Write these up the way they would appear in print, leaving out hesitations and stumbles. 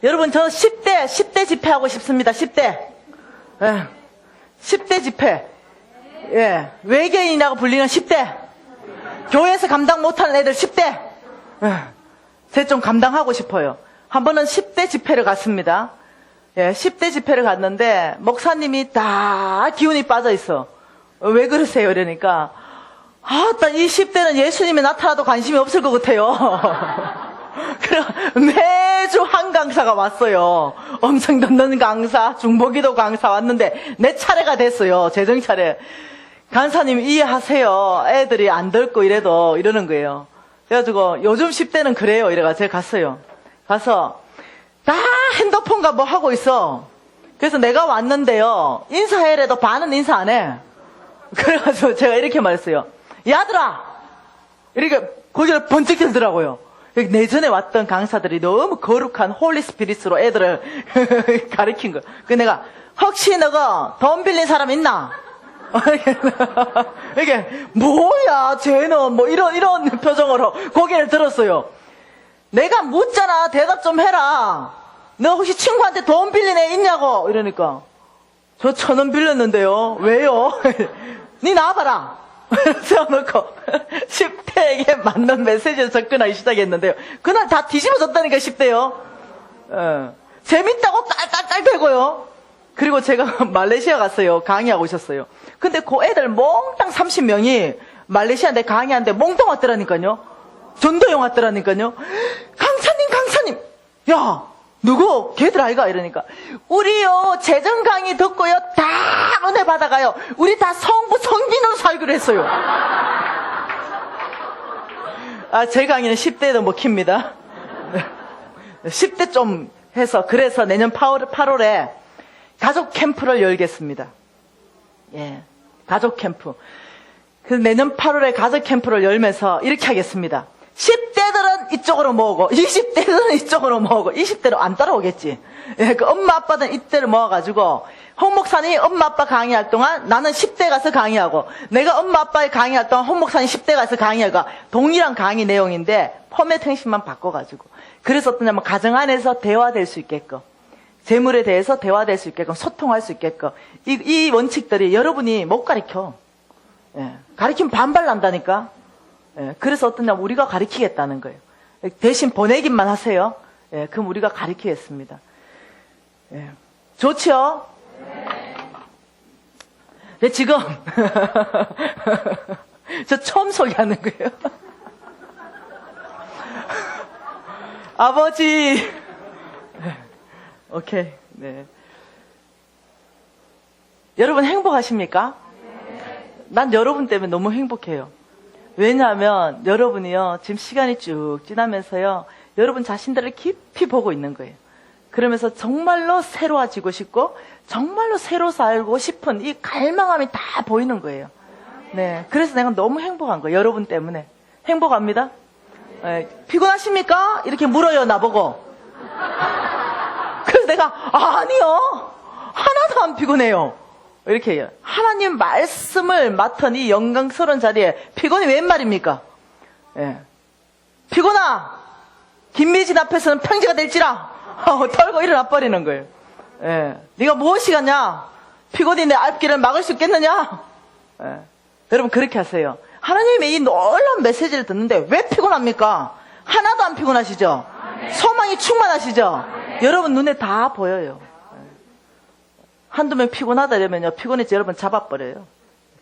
여러분, 저 10대 집회하고 싶습니다. 10대. 예. 10대 집회. 예. 외계인이라고 불리는 10대. 교회에서 감당 못하는 애들 10대. 예. 제가 좀 감당하고 싶어요. 한 번은 10대 집회를 갔습니다. 예. 10대 집회를 갔는데, 목사님이 다 기운이 빠져 있어. 왜 그러세요? 이러니까, 이 10대는 예수님이 나타나도 관심이 없을 것 같아요. 그래, 매주 한 강사가 왔어요. 엄청 듣는 강사, 중보기도 강사 왔는데, 내 차례가 됐어요. 재정 차례. 강사님 이해하세요. 애들이 안 듣고 이래도 이러는 거예요. 그래가지고, 요즘 10대는 그래요. 이래가 제가 갔어요. 가서, 다 핸드폰과 뭐 하고 있어. 그래서 내가 왔는데요. 인사해래도 반은 인사 안 해. 그래가지고 제가 이렇게 말했어요. 야들아! 이렇게 고개를 번쩍 들더라고요. 내전에 왔던 강사들이 너무 거룩한 홀리 스피릿으로 애들을 가르친 거예요. 그래서 내가, 혹시 너가 돈 빌린 사람 있나? 이게, 뭐야, 쟤는, 뭐, 이런 표정으로 고개를 들었어요. 내가 묻잖아, 대답 좀 해라. 너 혹시 친구한테 돈 빌린 애 있냐고? 이러니까, 저 1,000원 빌렸는데요. 왜요? 니 나와봐라. 세워놓고 10대에게 맞는 메시지를 접근하기 시작했는데요. 그날 다 뒤집어졌다니까 10대요. 재밌다고 딸딸딸대고요. 그리고 제가 말레이시아 갔어요. 강의하고 오셨어요. 근데 그 애들 몽땅 30명이 말레이시아인데 강의하는데 몽땅 왔더라니까요. 전도형 왔더라니까요. 강사님 야 누구? 걔들 아이가? 이러니까 우리요 재정 강의 듣고요 다 은혜 받아가요. 우리 다 성빈으로 살기로 했어요. 제 강의는 10대에도 먹힙니다. 10대 좀 해서 그래서 내년 8월에 가족 캠프를 열겠습니다. 예, 가족 캠프. 그래서 내년 8월에 가족 캠프를 열면서 이렇게 하겠습니다. 10대들은 이쪽으로 모으고 20대들은 이쪽으로 모으고 20대로 안 따라오겠지. 예, 그 엄마 아빠는 이때를 모아가지고 홍 목사님이 엄마 아빠 강의할 동안 나는 10대 가서 강의하고 내가 엄마 아빠의 강의할 동안 홍 목사님 10대 가서 강의하고 동일한 강의 내용인데 포맷 형식만 바꿔가지고 그래서 어떠냐면 가정 안에서 대화될 수 있게끔 재물에 대해서 대화될 수 있게끔 소통할 수 있게끔 이 원칙들이 여러분이 못 가르쳐. 예, 가르치면 반발 난다니까. 예, 그래서 어떠냐면 우리가 가르치겠다는 거예요. 대신 보내기만 하세요. 예, 그럼 우리가 가르치겠습니다. 예, 좋죠? 네, 지금 저 처음 소개하는 거예요. 아버지. 오케이. 네. 여러분 행복하십니까? 난 여러분 때문에 너무 행복해요. 왜냐하면 여러분이요 지금 시간이 쭉 지나면서요 여러분 자신들을 깊이 보고 있는 거예요. 그러면서 정말로 새로워지고 싶고 정말로 새로 살고 싶은 이 갈망함이 다 보이는 거예요. 네, 그래서 내가 너무 행복한 거예요. 여러분 때문에 행복합니다. 네, 피곤하십니까? 이렇게 물어요 나보고. 그래서 내가 아니요 하나도 안 피곤해요. 이렇게 해요. 하나님 말씀을 맡은 이 영광스러운 자리에 피곤이 웬 말입니까? 예. 피곤아! 김미진 앞에서는 평지가 될지라! 털고 일어나 버리는 거예요. 예. 네가 무엇이겠냐? 피곤이 내 앞길을 막을 수 있겠느냐? 예. 여러분 그렇게 하세요. 하나님의 이 놀라운 메시지를 듣는데 왜 피곤합니까? 하나도 안 피곤하시죠? 소망이 충만하시죠? 여러분 눈에 다 보여요. 한두 명 피곤하다 이러면요 피곤해서 여러분 잡아버려요.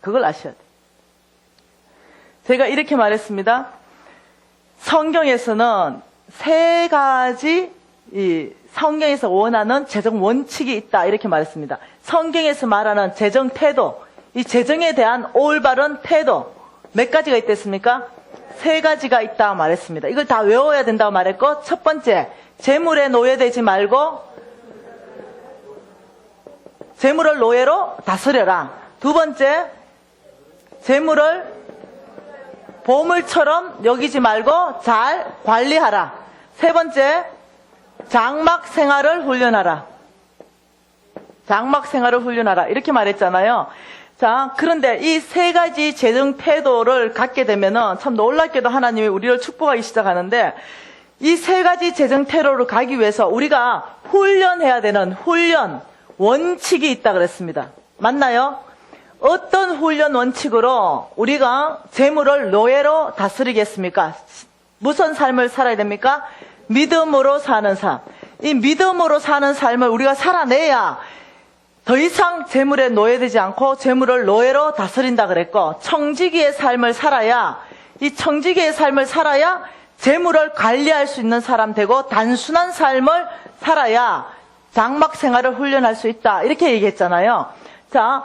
그걸 아셔야 돼요. 제가 이렇게 말했습니다. 성경에서는 3가지 성경에서 원하는 재정 원칙이 있다 이렇게 말했습니다. 성경에서 말하는 재정 태도, 이 재정에 대한 올바른 태도 몇 가지가 있댔습니까? 3가지가 있다 말했습니다. 이걸 다 외워야 된다고 말했고, 첫 번째 재물에 노예되지 말고 재물을 노예로 다스려라. 두 번째, 재물을 보물처럼 여기지 말고 잘 관리하라. 세 번째, 장막 생활을 훈련하라. 장막 생활을 훈련하라. 이렇게 말했잖아요. 자, 그런데 이 3가지 재정 태도를 갖게 되면은 참 놀랍게도 하나님이 우리를 축복하기 시작하는데, 이 세 가지 재정태로로 가기 위해서 우리가 훈련해야 되는 훈련 원칙이 있다 그랬습니다. 맞나요? 어떤 훈련 원칙으로 우리가 재물을 노예로 다스리겠습니까? 무슨 삶을 살아야 됩니까? 믿음으로 사는 삶. 이 믿음으로 사는 삶을 우리가 살아내야 더 이상 재물에 노예되지 않고 재물을 노예로 다스린다 그랬고, 청지기의 삶을 살아야, 이 청지기의 삶을 살아야 재물을 관리할 수 있는 사람 되고 단순한 삶을 살아야 장막 생활을 훈련할 수 있다. 이렇게 얘기했잖아요. 자,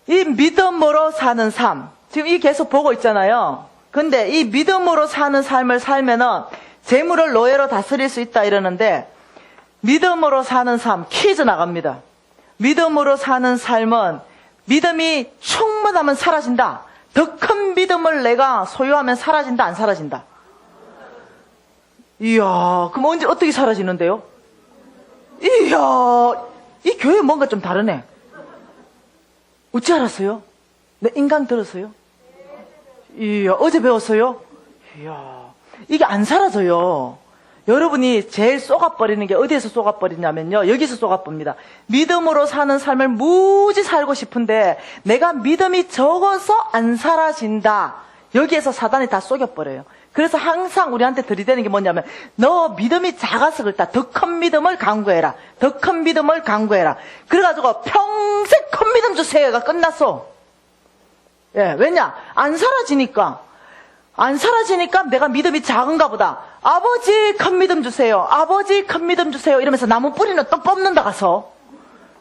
이 믿음으로 사는 삶. 지금 이 계속 보고 있잖아요. 근데 이 믿음으로 사는 삶을 살면은 재물을 노예로 다스릴 수 있다 이러는데, 믿음으로 사는 삶 퀴즈 나갑니다. 믿음으로 사는 삶은 믿음이 충만하면 사라진다. 더 큰 믿음을 내가 소유하면 사라진다, 안 사라진다? 이야, 그럼 언제 어떻게 사라지는데요? 이야, 이 교회 뭔가 좀 다르네. 어찌 알았어요? 내 인강 들었어요? 이야, 어제 배웠어요? 이야, 이게 안 사라져요. 여러분이 제일 쏘가버리는 게 어디에서 쏘가버리냐면요, 여기서 쏘가버립니다. 믿음으로 사는 삶을 무지 살고 싶은데 내가 믿음이 적어서 안 사라진다. 여기에서 사단이 다 쏘겨버려요. 그래서 항상 우리한테 들이대는 게 뭐냐면, 너 믿음이 작아서 그렇다. 더 큰 믿음을 강구해라. 더 큰 믿음을 강구해라. 그래가지고 평생 큰 믿음 주세요가 끝났어. 예, 왜냐? 안 사라지니까. 안 사라지니까 내가 믿음이 작은가 보다. 아버지 큰 믿음 주세요. 아버지 큰 믿음 주세요. 이러면서 나무 뿌리는 또 뽑는다 가서.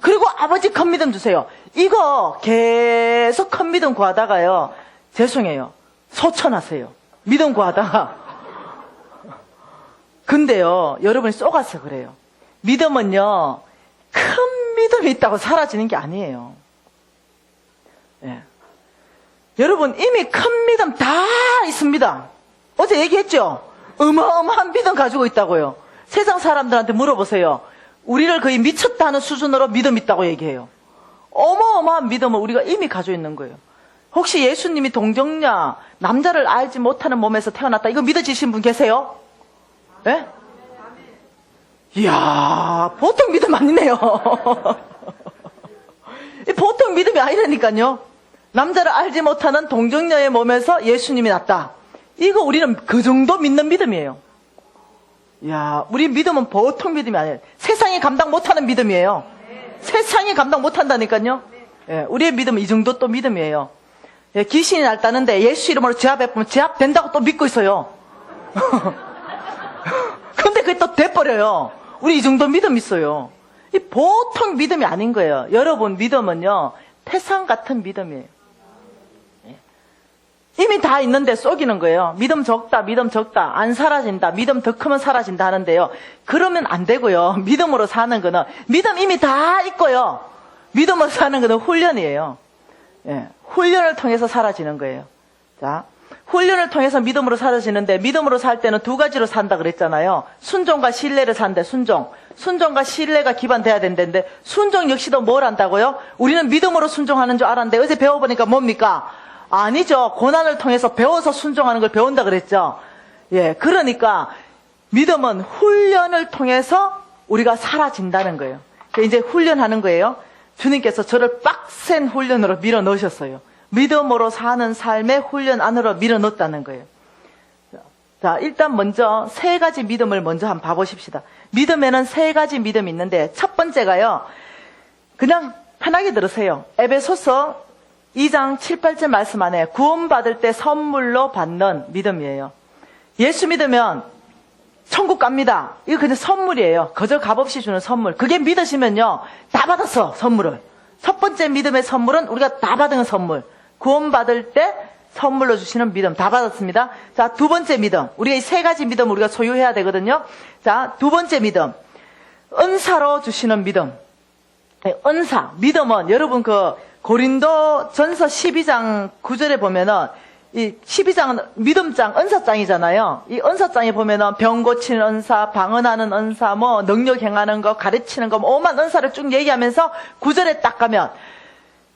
그리고 아버지 큰 믿음 주세요. 이거 계속 큰 믿음 구하다가요, 죄송해요, 소천하세요. 믿음 구하다가. 근데요, 여러분이 쏘가서 그래요. 믿음은요, 큰 믿음이 있다고 사라지는 게 아니에요. 예. 여러분, 이미 큰 믿음 다 있습니다. 어제 얘기했죠? 어마어마한 믿음 가지고 있다고요. 세상 사람들한테 물어보세요. 우리를 거의 미쳤다는 수준으로 믿음 있다고 얘기해요. 어마어마한 믿음을 우리가 이미 가지고 있는 거예요. 혹시 예수님이 동정녀, 남자를 알지 못하는 몸에서 태어났다, 이거 믿어지신 분 계세요? 예? 이야, 보통 믿음 아니네요. 보통 믿음이 아니라니까요. 남자를 알지 못하는 동정녀의 몸에서 예수님이 났다. 이거 우리는 그 정도 믿는 믿음이에요. 이야, 우리 믿음은 보통 믿음이 아니에요. 세상이 감당 못하는 믿음이에요. 세상이 감당 못한다니까요. 예, 우리의 믿음은 이 정도 또 믿음이에요. 예, 귀신이 날따는데 예수 이름으로 제압해보면 제압된다고 또 믿고 있어요. 근데 그게 또 돼버려요. 우리 이 정도 믿음 있어요. 이 보통 믿음이 아닌 거예요. 여러분, 믿음은요, 태산 같은 믿음이에요. 이미 다 있는데 쏘기는 거예요. 믿음 적다, 믿음 적다, 안 사라진다, 믿음 더 크면 사라진다 하는데요. 그러면 안 되고요. 믿음으로 사는 거는, 믿음 이미 다 있고요. 믿음으로 사는 거는 훈련이에요. 예, 훈련을 통해서 사라지는 거예요. 자, 훈련을 통해서 믿음으로 사라지는데, 믿음으로 살 때는 두 가지로 산다 그랬잖아요. 순종과 신뢰를 산대, 순종. 순종과 신뢰가 기반돼야 된다는데, 순종 역시도 뭘 한다고요? 우리는 믿음으로 순종하는 줄 알았는데, 어제 배워보니까 뭡니까? 아니죠. 고난을 통해서 배워서 순종하는 걸 배운다 그랬죠. 예, 그러니까 믿음은 훈련을 통해서 우리가 사라진다는 거예요. 이제 훈련하는 거예요. 주님께서 저를 빡센 훈련으로 밀어 넣으셨어요. 믿음으로 사는 삶의 훈련 안으로 밀어 넣었다는 거예요. 자, 일단 먼저 세 가지 믿음을 먼저 한번 봐보십시다. 믿음에는 세 가지 믿음이 있는데, 첫 번째가요, 그냥 편하게 들으세요. 에베소서 2장 7, 8절 말씀 안에 구원받을 때 선물로 받는 믿음이에요. 예수 믿으면 천국 갑니다. 이거 그냥 선물이에요. 거저 값없이 주는 선물. 그게 믿으시면요, 다 받았어, 선물을. 첫 번째 믿음의 선물은 우리가 다 받은 선물. 구원받을 때 선물로 주시는 믿음 다 받았습니다. 자, 두 번째 믿음. 우리가 이 세 가지 믿음 우리가 소유해야 되거든요. 자, 두 번째 믿음. 은사로 주시는 믿음. 은사. 믿음은 여러분 고린도 전서 12장 9절에 보면은, 이 12장은 믿음장, 은사장이잖아요. 이 은사장에 보면은 병 고치는 은사, 방언하는 은사, 뭐 능력 행하는 거, 가르치는 거, 뭐 오만 은사를 쭉 얘기하면서 9절에 딱 가면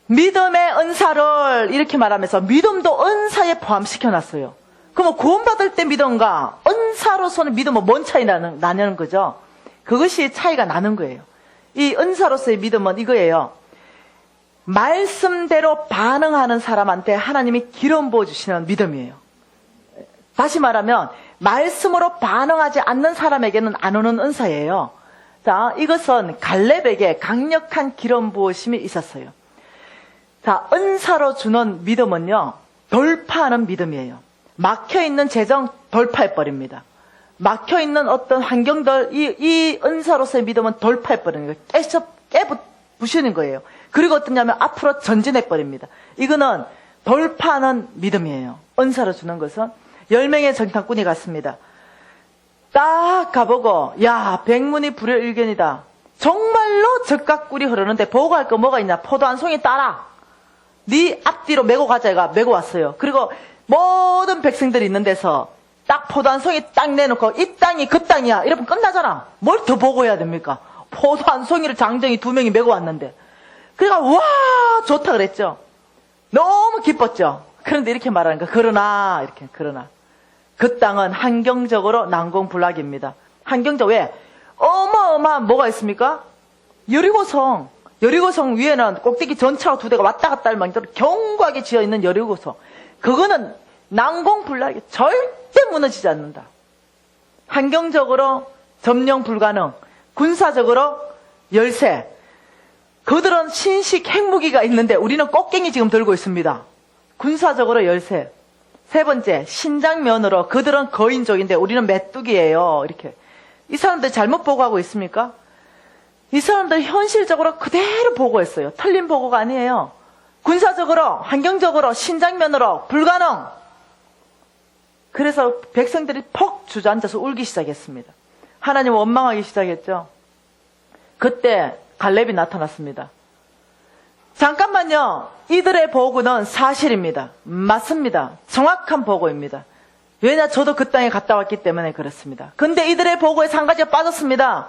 믿음의 은사를 이렇게 말하면서 믿음도 은사에 포함시켜놨어요. 그럼 구원받을 때 믿음과 은사로서는 믿음은 뭔 차이 나냐는 거죠. 그것이 차이가 나는 거예요. 이 은사로서의 믿음은 이거예요. 말씀대로 반응하는 사람한테 하나님이 기름 부어주시는 믿음이에요. 다시 말하면 말씀으로 반응하지 않는 사람에게는 안 오는 은사예요. 자, 이것은 갈렙에게 강력한 기름 부으심이 있었어요. 자, 은사로 주는 믿음은요, 돌파하는 믿음이에요. 막혀있는 재정 돌파해버립니다. 막혀있는 어떤 환경들, 이 은사로서의 믿음은 돌파해버리는 거예요. 깨부시는 거예요. 그리고 어떠냐면 앞으로 전진해버립니다. 이거는 돌파하는 믿음이에요. 은사로 주는 것은. 10명의 정탐꾼이 갔습니다. 딱 가보고, 야, 백문이 불여일견이다. 정말로 젖과 꿀이 흐르는데 보고할 거 뭐가 있냐? 포도 한 송이 따라. 네 앞뒤로 메고 가자가 메고 왔어요. 그리고 모든 백성들이 있는 데서 딱 포도 한 송이 딱 내놓고 이 땅이 그 땅이야. 이러면 끝나잖아. 뭘 더 보고해야 됩니까? 포도 한 송이를 장정이 2명이 메고 왔는데. 그러니까 와, 좋다 그랬죠. 너무 기뻤죠. 그런데 이렇게 말하는 거야. 그러나 그 땅은 환경적으로 난공불락입니다. 왜? 어마어마한 뭐가 있습니까? 여리고성 위에는 꼭대기 전차가 2대가 왔다 갔다 할 만큼 견고하게 지어있는 여리고성. 그거는 난공불락이 절대 무너지지 않는다. 환경적으로 점령 불가능, 군사적으로 열세. 그들은 신식 핵무기가 있는데 우리는 꽃갱이 지금 들고 있습니다. 군사적으로 열세. 세 번째, 신장면으로 그들은 거인족인데 우리는 메뚜기예요. 이렇게. 이 사람들 잘못 보고하고 있습니까? 이 사람들 현실적으로 그대로 보고했어요. 틀린 보고가 아니에요. 군사적으로, 환경적으로, 신장면으로 불가능. 그래서 백성들이 퍽 주저앉아서 울기 시작했습니다. 하나님 원망하기 시작했죠. 그때 갈렙이 나타났습니다. 잠깐만요. 이들의 보고는 사실입니다. 맞습니다. 정확한 보고입니다. 왜냐? 저도 그 땅에 갔다 왔기 때문에 그렇습니다. 근데 이들의 보고에 한 가지가 빠졌습니다.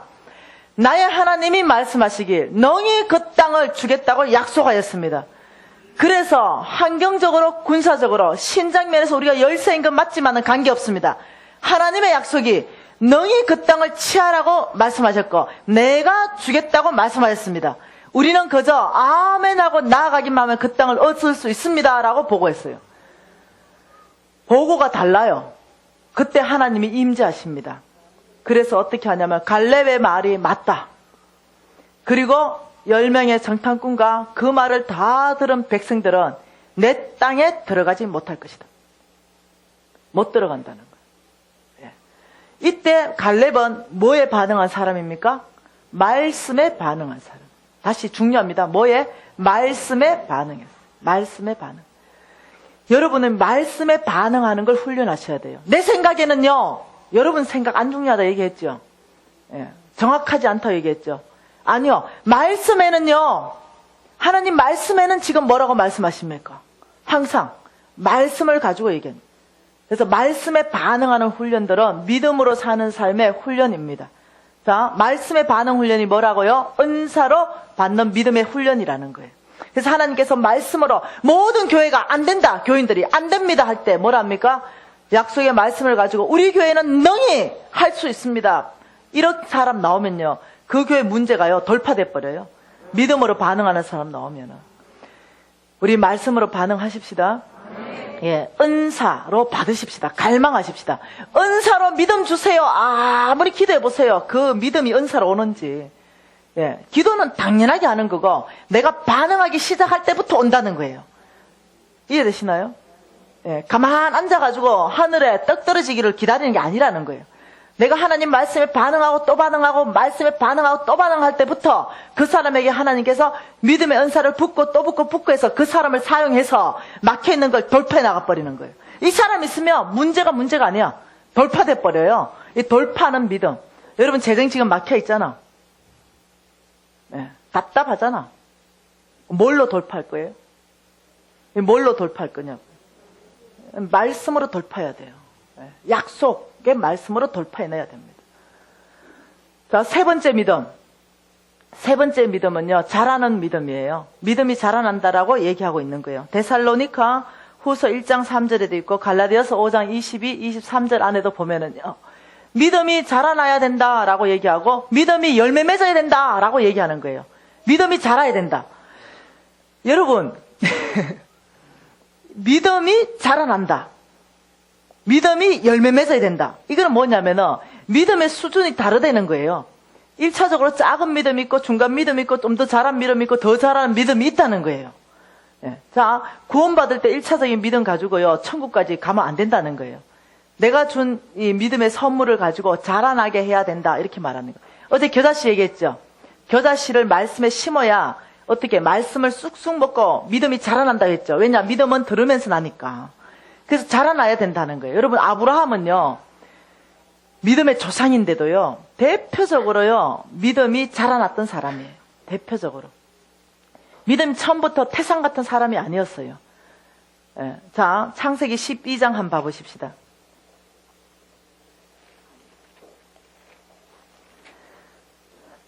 나의 하나님이 말씀하시길 너희 그 땅을 주겠다고 약속하였습니다. 그래서 환경적으로, 군사적으로, 신장면에서 우리가 열세임금 맞지만은 관계없습니다. 하나님의 약속이 너희 그 땅을 취하라고 말씀하셨고 내가 주겠다고 말씀하셨습니다. 우리는 그저 아멘하고 나아가기만 하면 그 땅을 얻을 수 있습니다 라고 보고했어요. 보고가 달라요. 그때 하나님이 임재하십니다. 그래서 어떻게 하냐면 갈렙의 말이 맞다. 그리고 10명의 정탐꾼과 그 말을 다 들은 백성들은 내 땅에 들어가지 못할 것이다. 못 들어간다는 거예요. 이때 갈렙은 뭐에 반응한 사람입니까? 말씀에 반응한 사람. 다시 중요합니다. 뭐에? 말씀에 반응했어요. 말씀에 반응. 여러분은 말씀에 반응하는 걸 훈련하셔야 돼요. 내 생각에는요, 여러분 생각 안 중요하다 얘기했죠. 정확하지 않다 얘기했죠. 아니요. 말씀에는요, 하나님 말씀에는 지금 뭐라고 말씀하십니까? 항상 말씀을 가지고 얘기합니다. 그래서 말씀에 반응하는 훈련들은 믿음으로 사는 삶의 훈련입니다. 자, 말씀의 반응 훈련이 뭐라고요? 은사로 받는 믿음의 훈련이라는 거예요. 그래서 하나님께서 말씀으로 모든 교회가 안 된다, 교인들이 안 됩니다 할 때 뭐라 합니까? 약속의 말씀을 가지고 우리 교회는 능히 할 수 있습니다. 이런 사람 나오면요, 그 교회 문제가요 돌파돼 버려요. 믿음으로 반응하는 사람 나오면은. 우리 말씀으로 반응하십시다. 은사로 받으십시다. 갈망하십시다. 은사로 믿음 주세요. 아무리 기도해 보세요. 그 믿음이 은사로 오는지. 기도는 당연하게 하는 거고 내가 반응하기 시작할 때부터 온다는 거예요. 이해되시나요? 가만 앉아가지고 하늘에 떡 떨어지기를 기다리는 게 아니라는 거예요. 내가 하나님 말씀에 반응하고 또 반응하고 말씀에 반응하고 또 반응할 때부터 그 사람에게 하나님께서 믿음의 은사를 붓고 또 붓고 해서 그 사람을 사용해서 막혀있는 걸 돌파해 나가버리는 거예요. 이 사람 있으면 문제가 아니야. 돌파돼 버려요. 이 돌파하는 믿음. 여러분 재정 지금 막혀있잖아. 답답하잖아. 뭘로 돌파할 거예요? 뭘로 돌파할 거냐고. 말씀으로 돌파해야 돼요. 약속의 말씀으로 돌파해내야 됩니다. 자, 세 번째 믿음. 세 번째 믿음은요, 자라는 믿음이에요. 믿음이 자라난다라고 얘기하고 있는 거예요. 데살로니가 후서 1장 3절에도 있고 갈라디아서 5장 22, 23절 안에도 보면은요. 믿음이 자라나야 된다라고 얘기하고 믿음이 열매 맺어야 된다라고 얘기하는 거예요. 믿음이 자라야 된다. 여러분 믿음이 자라난다. 믿음이 열매 맺어야 된다. 이거는 뭐냐면은 믿음의 수준이 다르다는 거예요. 1차적으로 작은 믿음이 있고 중간 믿음이 있고 좀 더 자란 믿음이 있고 더 자라는 믿음이 있다는 거예요. 예. 자, 구원받을 때 1차적인 믿음 가지고요 천국까지 가면 안 된다는 거예요. 내가 준 이 믿음의 선물을 가지고 자라나게 해야 된다 이렇게 말하는 거예요. 어제 겨자씨 얘기했죠. 겨자씨를 말씀에 심어야 어떻게 말씀을 쑥쑥 먹고 믿음이 자라난다 했죠. 왜냐 믿음은 들으면서 나니까. 그래서 자라나야 된다는 거예요. 여러분 아브라함은요 믿음의 조상인데도요 대표적으로요 믿음이 자라났던 사람이에요. 대표적으로 믿음이 처음부터 태산 같은 사람이 아니었어요. 예. 자, 창세기 12장 한번 봐보십시다.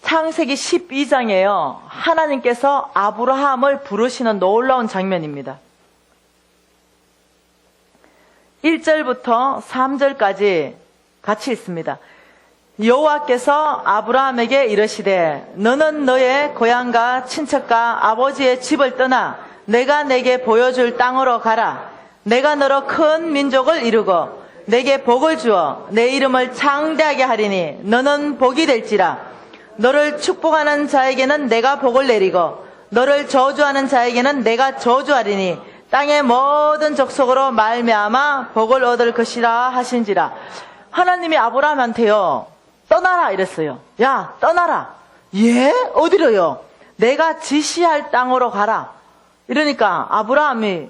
창세기 12장에요 하나님께서 아브라함을 부르시는 놀라운 장면입니다. 1절부터 3절까지 같이 있습니다. 여호와께서 아브라함에게 이르시되 너는 너의 고향과 친척과 아버지의 집을 떠나 내가 내게 보여줄 땅으로 가라. 내가 너로 큰 민족을 이루고 내게 복을 주어 내 이름을 창대하게 하리니 너는 복이 될지라. 너를 축복하는 자에게는 내가 복을 내리고 너를 저주하는 자에게는 내가 저주하리니 땅의 모든 족속으로 말미암아 복을 얻을 것이라 하신지라. 하나님이 아브라함한테요 떠나라 이랬어요. 야 떠나라. 예? 어디로요? 내가 지시할 땅으로 가라. 이러니까 아브라함이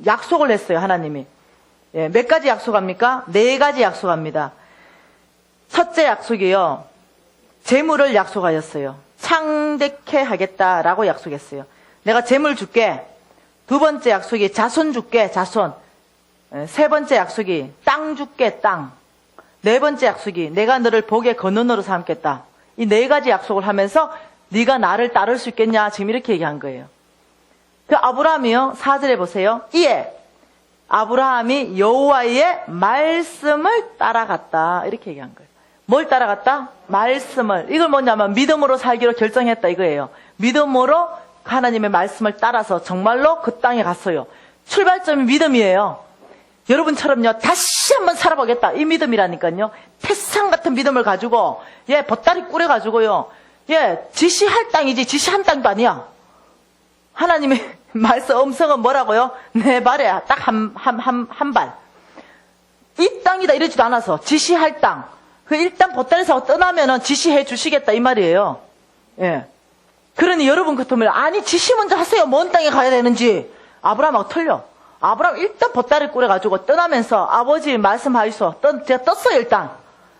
약속을 했어요. 하나님이. 예, 몇 가지 약속합니까? 4가지 약속합니다. 첫째 약속이요 재물을 약속하였어요. 창대케 하겠다라고 약속했어요. 내가 재물 줄게. 두 번째 약속이 자손 줄게. 자손. 세 번째 약속이 땅 줄게. 땅. 네 번째 약속이 내가 너를 복의 근원으로 삼겠다. 이 4가지 약속을 하면서 네가 나를 따를 수 있겠냐 지금 이렇게 얘기한 거예요. 그 아브라함이요 4절에 보세요. 이에 아브라함이 여호와의 말씀을 따라갔다 이렇게 얘기한 거예요. 뭘 따라갔다? 말씀을. 이걸 뭐냐면 믿음으로 살기로 결정했다 이거예요. 믿음으로 하나님의 말씀을 따라서 정말로 그 땅에 갔어요. 출발점이 믿음이에요. 여러분처럼요 다시 한번 살아보겠다 이 믿음이라니까요. 태산 같은 믿음을 가지고 보따리 꾸려가지고요 지시할 땅이지 지시한 땅도 아니야. 하나님의 말씀 음성은 뭐라고요? 내 발에 딱 한 발. 이 땅이다 이러지도 않아서 지시할 땅. 일단 보따리 사고 떠나면은 지시해 주시겠다 이 말이에요. 예. 그러니 여러분 같으면 아니 지시 먼저 하세요. 먼 땅에 가야 되는지. 아브라함하고 틀려. 아브라함 일단 보따리 꾸려가지고 떠나면서 아버지 말씀하이소. 제가 떴어요 일단.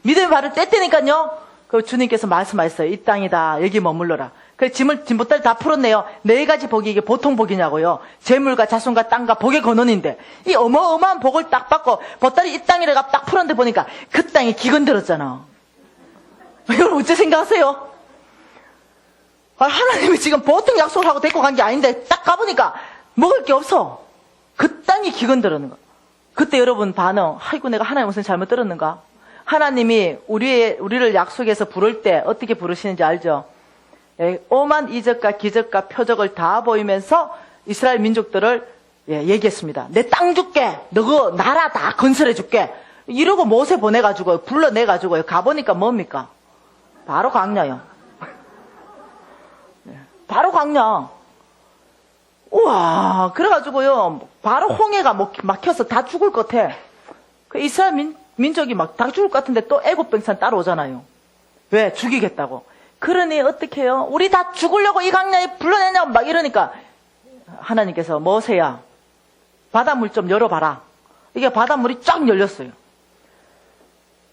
믿음의 발을 뗐다니까요. 그 주님께서 말씀하셨어요. 이 땅이다. 여기 머물러라. 그래서 짐 보따리 다 풀었네요. 4가지 복이 이게 보통 복이냐고요. 재물과 자손과 땅과 복의 근원인데 이 어마어마한 복을 딱 받고 보따리 이 땅이라가 딱 풀었는데 보니까 그 땅이 기근들었잖아. 여러분 어째 생각하세요? 하나님이 지금 보통 약속을 하고 데리고 간 게 아닌데 딱 가보니까 먹을 게 없어. 그 땅이 기근들었는 거. 그때 여러분 반응, 아이고 내가 하나님 무슨 잘못 들었는가? 하나님이 우리를 약속해서 부를 때 어떻게 부르시는지 알죠? 오만 이적과 기적과 표적을 다 보이면서 이스라엘 민족들을 얘기했습니다. 내 땅 줄게. 너 나라 다 건설해 줄게. 이러고 모세 보내가지고 불러내가지고 가보니까 뭡니까? 바로 광야요. 바로 광야. 우와 그래가지고요 바로 홍해가 막혀서 다 죽을 것 같아. 그 이스라엘 민족이 막 다 죽을 것 같은데 또 애굽 병사는 따라오잖아요. 왜? 죽이겠다고. 그러니 어떻게 해요? 우리 다 죽으려고 이 광야에 불러내냐고 막 이러니까 하나님께서 모세야 바닷물 좀 열어봐라. 이게 바닷물이 쫙 열렸어요.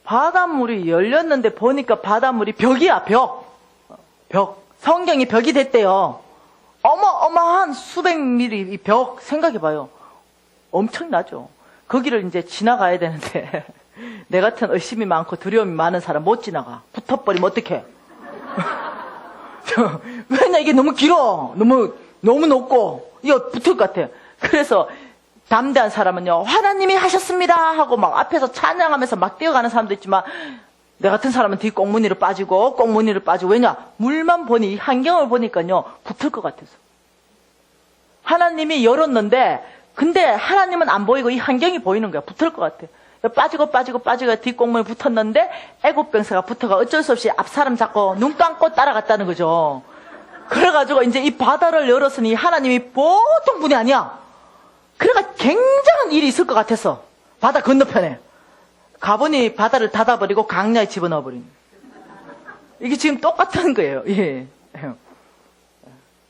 바닷물이 열렸는데 보니까 바닷물이 벽이야. 벽. 성경이 벽이 됐대요. 어마어마한 수백 미리 이 벽 생각해봐요. 엄청나죠. 거기를 이제 지나가야 되는데 내 같은 의심이 많고 두려움이 많은 사람 못 지나가. 붙어버리면 어떡해. 왜냐 이게 너무 길어. 너무 높고 이거 붙을 것 같아. 그래서 담대한 사람은요, 하나님이 하셨습니다 하고 막 앞에서 찬양하면서 막 뛰어가는 사람도 있지만, 내 같은 사람은 뒤 꽁무니로 빠지고 꽁무니로 빠지고. 왜냐? 물만 보니, 이 환경을 보니까요 붙을 것 같아서. 하나님이 열었는데 근데 하나님은 안 보이고 이 환경이 보이는 거야. 붙을 것 같아. 빠지고 뒷꽁무니 붙었는데 애국병사가 붙어가 어쩔 수 없이 앞 사람 잡고 눈 감고 따라갔다는 거죠. 그래가지고 이제 이 바다를 열었으니 하나님이 보통 분이 아니야. 그래가 굉장한 일이 있을 것 같아서 바다 건너편에 가보니 바다를 닫아버리고 강야에 집어넣어버린. 이게 지금 똑같은 거예요. 예.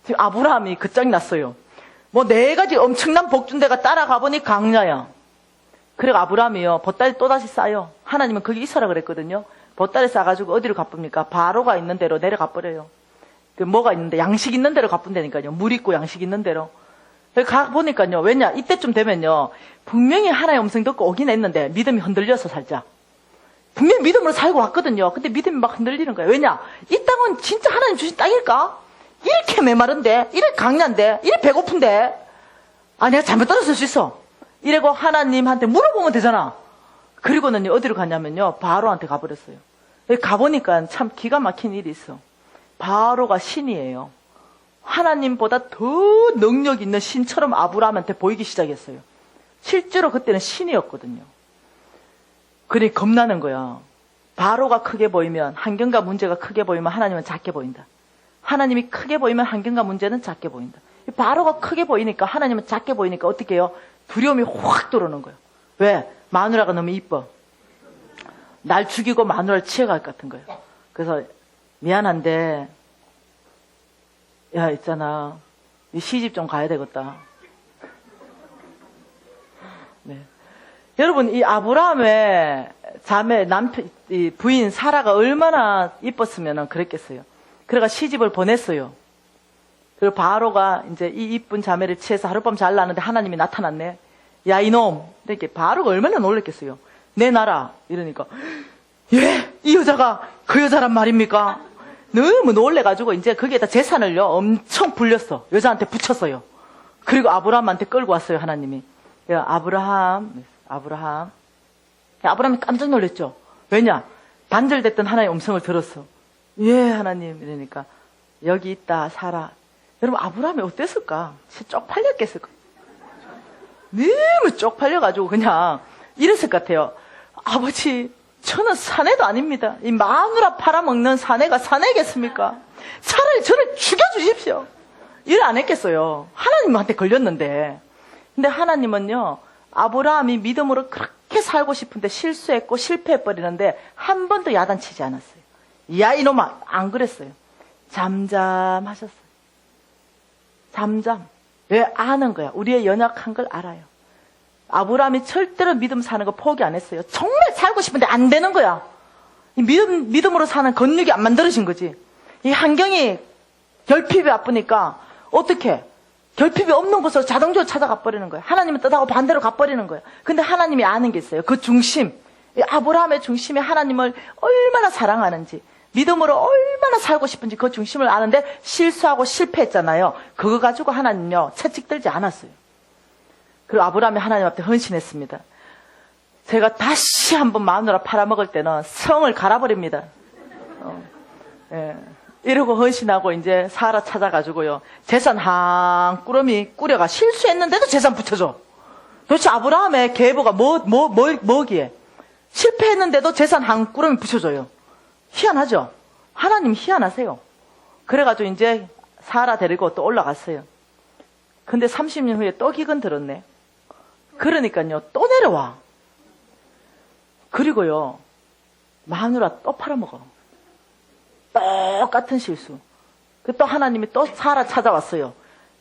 지금 아브라함이 끝장이 났어요. 뭐 네 가지 엄청난 복준대가 따라가보니 강야야. 그래가 아브라함이요 보따리 또다시 싸요. 하나님은 거기 있어라 그랬거든요. 보따리 싸가지고 어디로 가쁩니까? 바로가 있는 대로 내려가 버려요. 그 뭐가 있는데 양식 있는 대로 가뿐다니까요. 물 있고 양식 있는 대로. 가 보니까요. 왜냐? 이때쯤 되면요. 분명히 하나의 음성 듣고 오긴 했는데 믿음이 흔들려서 살자. 분명히 믿음으로 살고 왔거든요. 근데 믿음이 막 흔들리는 거예요. 왜냐? 이 땅은 진짜 하나님 주신 땅일까? 이렇게 메마른데, 이렇게 강한데, 이렇게 배고픈데, 아 내가 잘못 떨어질 수 있어. 이러고 하나님한테 물어보면 되잖아. 그리고는 어디로 갔냐면요. 바로한테 가버렸어요. 가보니까 참 기가 막힌 일이 있어. 바로가 신이에요. 하나님보다 더 능력 있는 신처럼 아브라함한테 보이기 시작했어요. 실제로 그때는 신이었거든요. 그러니 겁나는 거야. 바로가 크게 보이면, 환경과 문제가 크게 보이면 하나님은 작게 보인다. 하나님이 크게 보이면 환경과 문제는 작게 보인다. 바로가 크게 보이니까, 하나님은 작게 보이니까 어떻게 해요? 두려움이 확 들어오는 거예요. 왜? 마누라가 너무 이뻐. 날 죽이고 마누라를 취해갈 것 같은 거예요. 그래서 미안한데 야 있잖아 시집 좀 가야 되겠다. 네. 여러분 이 아브라함의 자매 남편 이 부인 사라가 얼마나 이뻤으면 그랬겠어요. 그래가 시집을 보냈어요. 그리고 바로가 이제 이 이쁜 자매를 취해서 하룻밤 잘라는데 하나님이 나타났네. 야 이놈 이렇게 바로가 얼마나 놀랬겠어요. 내 나라 이러니까 예? 이 여자가 그 여자란 말입니까? 너무 놀래가지고 이제 거기에다 재산을요 엄청 불렸어. 여자한테 붙였어요. 그리고 아브라함한테 끌고 왔어요. 하나님이. 야 아브라함이 깜짝 놀랐죠. 왜냐? 단절됐던 하나님의 음성을 들었어. 예 하나님 이러니까 여기 있다 사라. 여러분 아브라함이 어땠을까? 쪽팔렸겠을까? 너무 쪽팔려가지고 그냥 이랬을 것 같아요. 아버지 저는 사내도 아닙니다. 이 마누라 팔아먹는 사내가 사내겠습니까? 차라리 저를 죽여주십시오. 일 안 했겠어요. 하나님한테 걸렸는데. 근데 하나님은요 아브라함이 믿음으로 그렇게 살고 싶은데 실수했고 실패해버리는데 한 번도 야단치지 않았어요. 야 이놈아 안 그랬어요. 잠잠하셨어요. 잠잠. 왜? 아는 거야. 우리의 연약한 걸 알아요. 아브라함이 절대로 믿음 사는 거 포기 안 했어요. 정말 살고 싶은데 안 되는 거야. 이 믿음으로 사는 건력이 안 만들어진 거지. 이 환경이 결핍이 아프니까 어떻게? 결핍이 없는 곳으로 자동적으로 찾아가 버리는 거야. 하나님은 뜻하고 반대로 가버리는 거야. 근데 하나님이 아는 게 있어요. 그 중심. 이 아브라함의 중심이 하나님을 얼마나 사랑하는지, 믿음으로 얼마나 살고 싶은지 그 중심을 아는데 실수하고 실패했잖아요. 그거 가지고 하나님요 채찍들지 않았어요. 그리고 아브라함이 하나님 앞에 헌신했습니다. 제가 다시 한번 마누라 팔아먹을 때는 성을 갈아버립니다. 예. 이러고 헌신하고 이제 사라 찾아가지고요. 재산 한 꾸러미 꾸려가 실수했는데도 재산 붙여줘. 도대체 아브라함의 계보가 뭐기에? 실패했는데도 재산 한 꾸러미 붙여줘요. 희한하죠? 하나님 희한하세요. 그래가지고 이제 사라 데리고 또 올라갔어요. 근데 30년 후에 또 기근 들었네. 그러니까요, 또 내려와. 그리고요, 마누라 또 팔아먹어. 똑같은 실수. 또 하나님이 또 사라 찾아왔어요.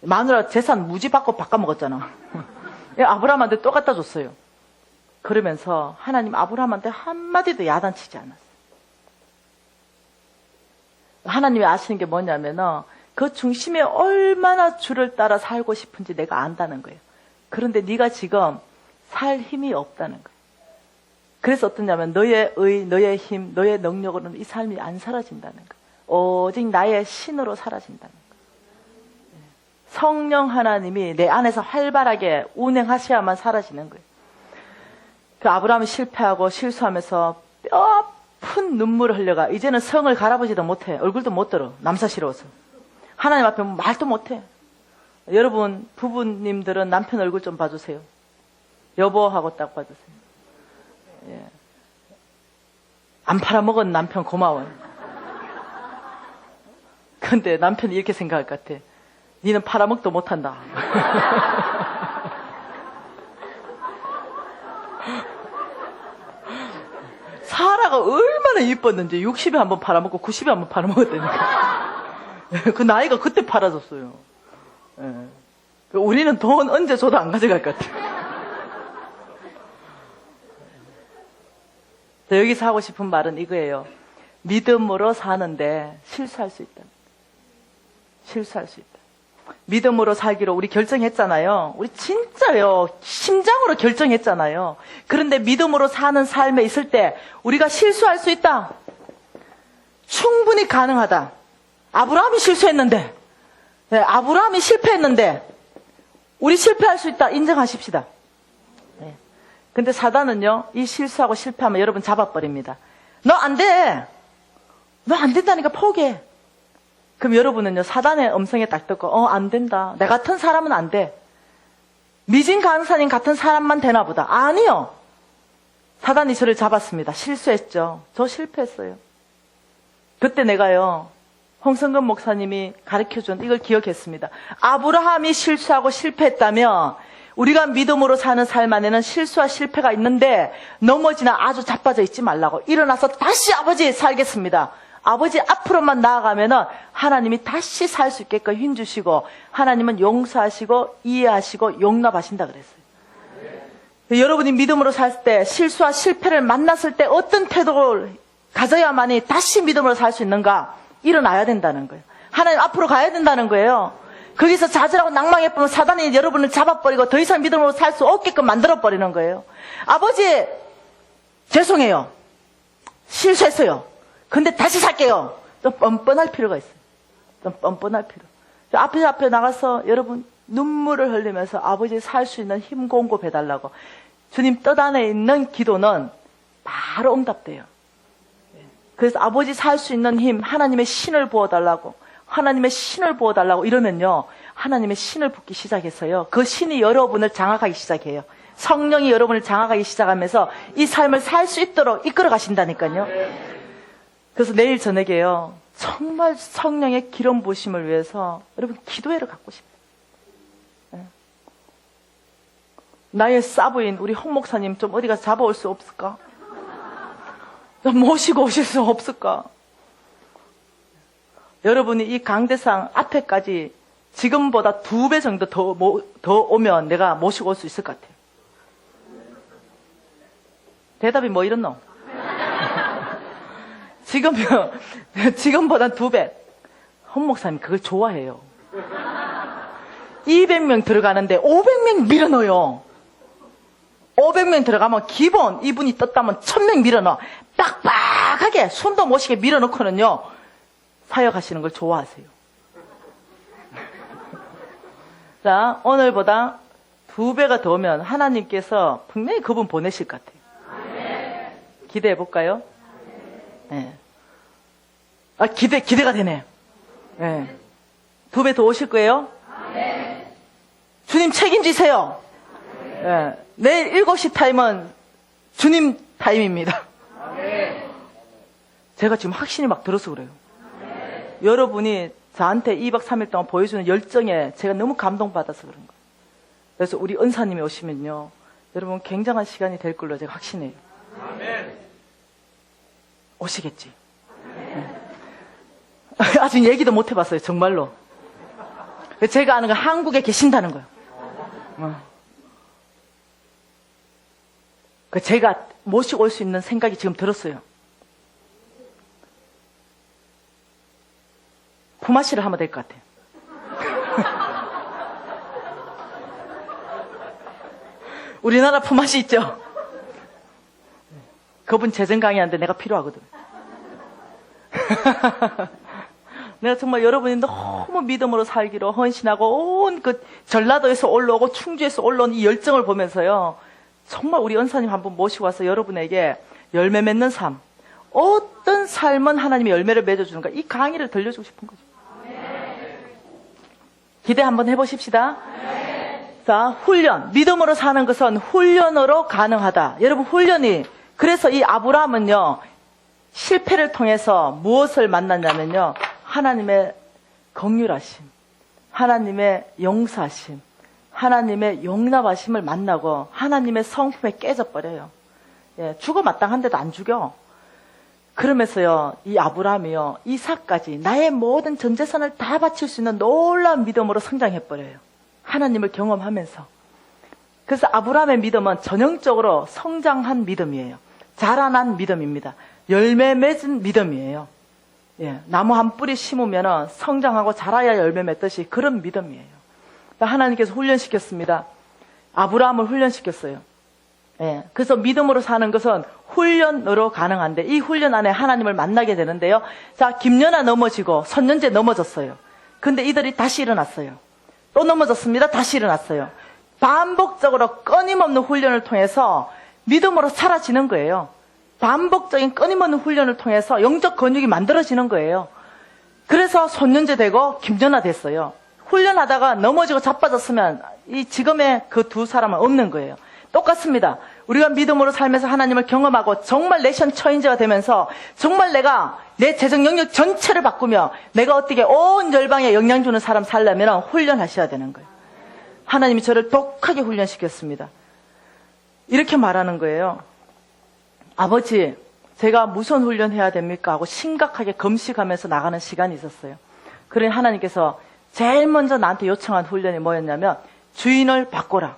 마누라 재산 무지 받고 바꿔먹었잖아. 아브라함한테 또 갖다 줬어요. 그러면서 하나님 아브라함한테 한마디도 야단치지 않았어요. 하나님이 아시는 게 뭐냐면은 그 중심에 얼마나 주를 따라 살고 싶은지 내가 안다는 거예요. 그런데 네가 지금 살 힘이 없다는 거예요. 그래서 어떠냐면 너의 의, 너의 힘, 너의 능력으로는 이 삶이 안 사라진다는 거예요. 오직 나의 신으로 사라진다는 거예요. 성령 하나님이 내 안에서 활발하게 운행하셔야만 사라지는 거예요. 그 아브라함이 실패하고 실수하면서 뼈아픈 눈물을 흘려가 이제는 성을 갈아보지도 못해. 얼굴도 못 들어. 남사스러워서. 하나님 앞에 말도 못해. 여러분 부부님들은 남편 얼굴 좀 봐주세요. 여보하고 딱 봐주세요. 예. 안 팔아먹은 남편 고마워요. 근데 남편이 이렇게 생각할 것 같아. 니는 팔아먹도 못한다. 사라가 얼마나 이뻤는지 60에 한번 팔아먹고 90에 한번 팔아먹었다니까. 그 나이가 그때 팔아줬어요. 예. 우리는 돈 언제 줘도 안 가져갈 것 같아요. 여기서 하고 싶은 말은 이거예요. 믿음으로 사는데 실수할 수 있다. 실수할 수 있다. 믿음으로 살기로 우리 결정했잖아요. 우리 진짜요. 심장으로 결정했잖아요. 그런데 믿음으로 사는 삶에 있을 때 우리가 실수할 수 있다. 충분히 가능하다. 아브라함이 실수했는데, 네, 아브라함이 실패했는데 우리 실패할 수 있다. 인정하십시다. 네. 근데 사단은요, 이 실수하고 실패하면 여러분 잡아버립니다. 너 안 돼. 너 안 된다니까 포기해. 그럼 여러분은요, 사단의 음성에 딱 듣고, 안 된다. 내 같은 사람은 안 돼. 미진 강사님 같은 사람만 되나 보다. 아니요. 사단이 저를 잡았습니다. 실수했죠. 저 실패했어요. 그때 내가요, 홍성근 목사님이 가르쳐준 이걸 기억했습니다. 아브라함이 실수하고 실패했다면 우리가 믿음으로 사는 삶 안에는 실수와 실패가 있는데 넘어지나 아주 자빠져 있지 말라고. 일어나서 다시 아버지 살겠습니다. 아버지 앞으로만 나아가면은 하나님이 다시 살 수 있게끔 힘주시고 하나님은 용서하시고 이해하시고 용납하신다 그랬어요. 여러분이 믿음으로 살 때 실수와 실패를 만났을 때 어떤 태도를 가져야만이 다시 믿음으로 살 수 있는가? 일어나야 된다는 거예요. 하나님 앞으로 가야 된다는 거예요. 거기서 좌절하고 낭망해보면 사단이 여러분을 잡아버리고 더 이상 믿음으로 살 수 없게끔 만들어버리는 거예요. 아버지 죄송해요. 실수했어요. 근데 다시 살게요. 좀 뻔뻔할 필요가 있어요. 좀 뻔뻔할 필요. 앞에 나가서 여러분 눈물을 흘리면서 아버지 살 수 있는 힘 공급해달라고. 주님 뜻 안에 있는 기도는 바로 응답돼요. 그래서 아버지 살 수 있는 힘, 하나님의 신을 부어달라고, 하나님의 신을 부어달라고 이러면요, 하나님의 신을 붓기 시작했어요. 그 신이 여러분을 장악하기 시작해요. 성령이 여러분을 장악하기 시작하면서 이 삶을 살 수 있도록 이끌어 가신다니까요. 그래서 내일 저녁에요, 정말 성령의 기름 부으심을 위해서 여러분 기도회를 갖고 싶어요. 나의 사부인 우리 홍 목사님 좀 어디 가서 잡아올 수 없을까? 모시고 오실 수 없을까? 여러분이 이 강대상 앞에까지 지금보다 2배 정도 더 오면 내가 모시고 올 수 있을 것 같아요. 대답이 뭐 이렇노? 지금보다 2배. 홍 목사님 그걸 좋아해요. 200명 들어가는데 500명 밀어넣어요. 500명 들어가면 기본 이분이 떴다면 1000명 밀어넣어. 빡빡하게 손도 못 쉬게 밀어넣고는요, 사역하시는 걸 좋아하세요. 자, 오늘보다 2배가 더 오면 하나님께서 분명히 그분 보내실 것 같아요. 기대해 볼까요? 네. 기대가 되네. 네. 2배 더 오실 거예요? 주님 책임지세요. 네. 내일 7시 타임은 주님 타임입니다. 제가 지금 확신이 막 들어서 그래요. 여러분이 저한테 2박 3일 동안 보여주는 열정에 제가 너무 감동받아서 그런 거예요. 그래서 우리 은사님이 오시면요, 여러분 굉장한 시간이 될 걸로 제가 확신해요. 오시겠지. 네. 아직 얘기도 못 해봤어요, 정말로. 제가 아는 건 한국에 계신다는 거예요. 제가 모시고 올 수 있는 생각이 지금 들었어요. 품앗이를 하면 될 것 같아요. 우리나라 품앗이 있죠? 그분 재정 강의하는데 내가 필요하거든. 내가 정말 여러분이 너무 믿음으로 살기로 헌신하고 온 그 전라도에서 올라오고 충주에서 올라온 이 열정을 보면서요. 정말 우리 은사님 한번 모시고 와서 여러분에게 열매 맺는 삶, 어떤 삶은 하나님이 열매를 맺어주는가, 이 강의를 들려주고 싶은 거죠. 기대 한번 해보십시다. 자, 훈련. 믿음으로 사는 것은 훈련으로 가능하다. 여러분, 훈련이, 그래서 이 아브라함은요, 실패를 통해서 무엇을 만났냐면요, 하나님의 긍휼하심, 하나님의 용서하심, 하나님의 용납하심을 만나고 하나님의 성품에 깨져버려요. 예, 죽어 마땅한데도 안 죽여. 그러면서요, 이 아브라함이요, 이삭까지 나의 모든 전 재산을 다 바칠 수 있는 놀라운 믿음으로 성장해버려요. 하나님을 경험하면서. 그래서 아브라함의 믿음은 전형적으로 성장한 믿음이에요. 자라난 믿음입니다. 열매 맺은 믿음이에요. 예, 나무 한 뿌리 심으면 성장하고 자라야 열매 맺듯이 그런 믿음이에요. 하나님께서 훈련시켰습니다. 아브라함을 훈련시켰어요. 예, 그래서 믿음으로 사는 것은 훈련으로 가능한데, 이 훈련 안에 하나님을 만나게 되는데요. 자, 김연아 넘어지고 선년재 넘어졌어요. 근데 이들이 다시 일어났어요. 또 넘어졌습니다. 다시 일어났어요. 반복적으로 끊임없는 훈련을 통해서 믿음으로 사라지는 거예요. 반복적인 끊임없는 훈련을 통해서 영적 근육이 만들어지는 거예요. 그래서 손년재 되고 김연아 됐어요. 훈련하다가 넘어지고 자빠졌으면 이 지금의 그 두 사람은 없는 거예요. 똑같습니다. 우리가 믿음으로 살면서 하나님을 경험하고 정말 내션 처인제가 되면서 정말 내가 내 재정 영역 전체를 바꾸며 내가 어떻게 온 열방에 영향 주는 사람 살려면 훈련하셔야 되는 거예요. 하나님이 저를 독하게 훈련시켰습니다. 이렇게 말하는 거예요. 아버지, 제가 무슨 훈련해야 됩니까? 하고 심각하게 금식하면서 나가는 시간이 있었어요. 그러니 하나님께서 제일 먼저 나한테 요청한 훈련이 뭐였냐면 주인을 바꿔라.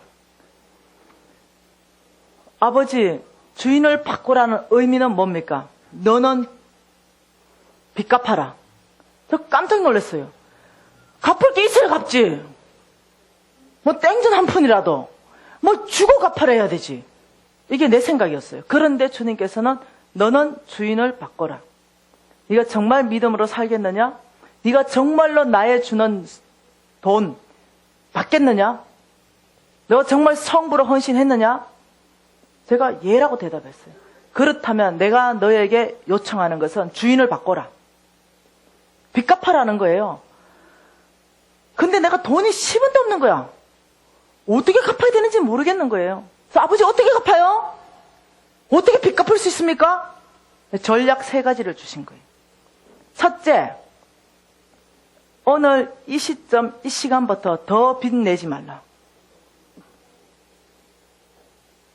아버지, 주인을 바꾸라는 의미는 뭡니까? 너는 빚 갚아라. 저 깜짝 놀랐어요. 갚을 게 있어야 갚지. 뭐 땡전 한 푼이라도 뭐 주고 갚아라 해야 되지. 이게 내 생각이었어요. 그런데 주님께서는 너는 주인을 바꿔라. 네가 정말 믿음으로 살겠느냐? 네가 정말로 나의 주는 돈 받겠느냐? 너 정말 성부로 헌신했느냐? 제가 예라고 대답했어요. 그렇다면 내가 너에게 요청하는 것은 주인을 바꿔라. 빚 갚아라는 거예요. 근데 내가 돈이 10원도 없는 거야. 어떻게 갚아야 되는지 모르겠는 거예요. 그래서 아버지 어떻게 갚아요? 어떻게 빚 갚을 수 있습니까? 전략 3가지를 주신 거예요. 첫째, 오늘 이 시점, 이 시간부터 더 빚 내지 말라.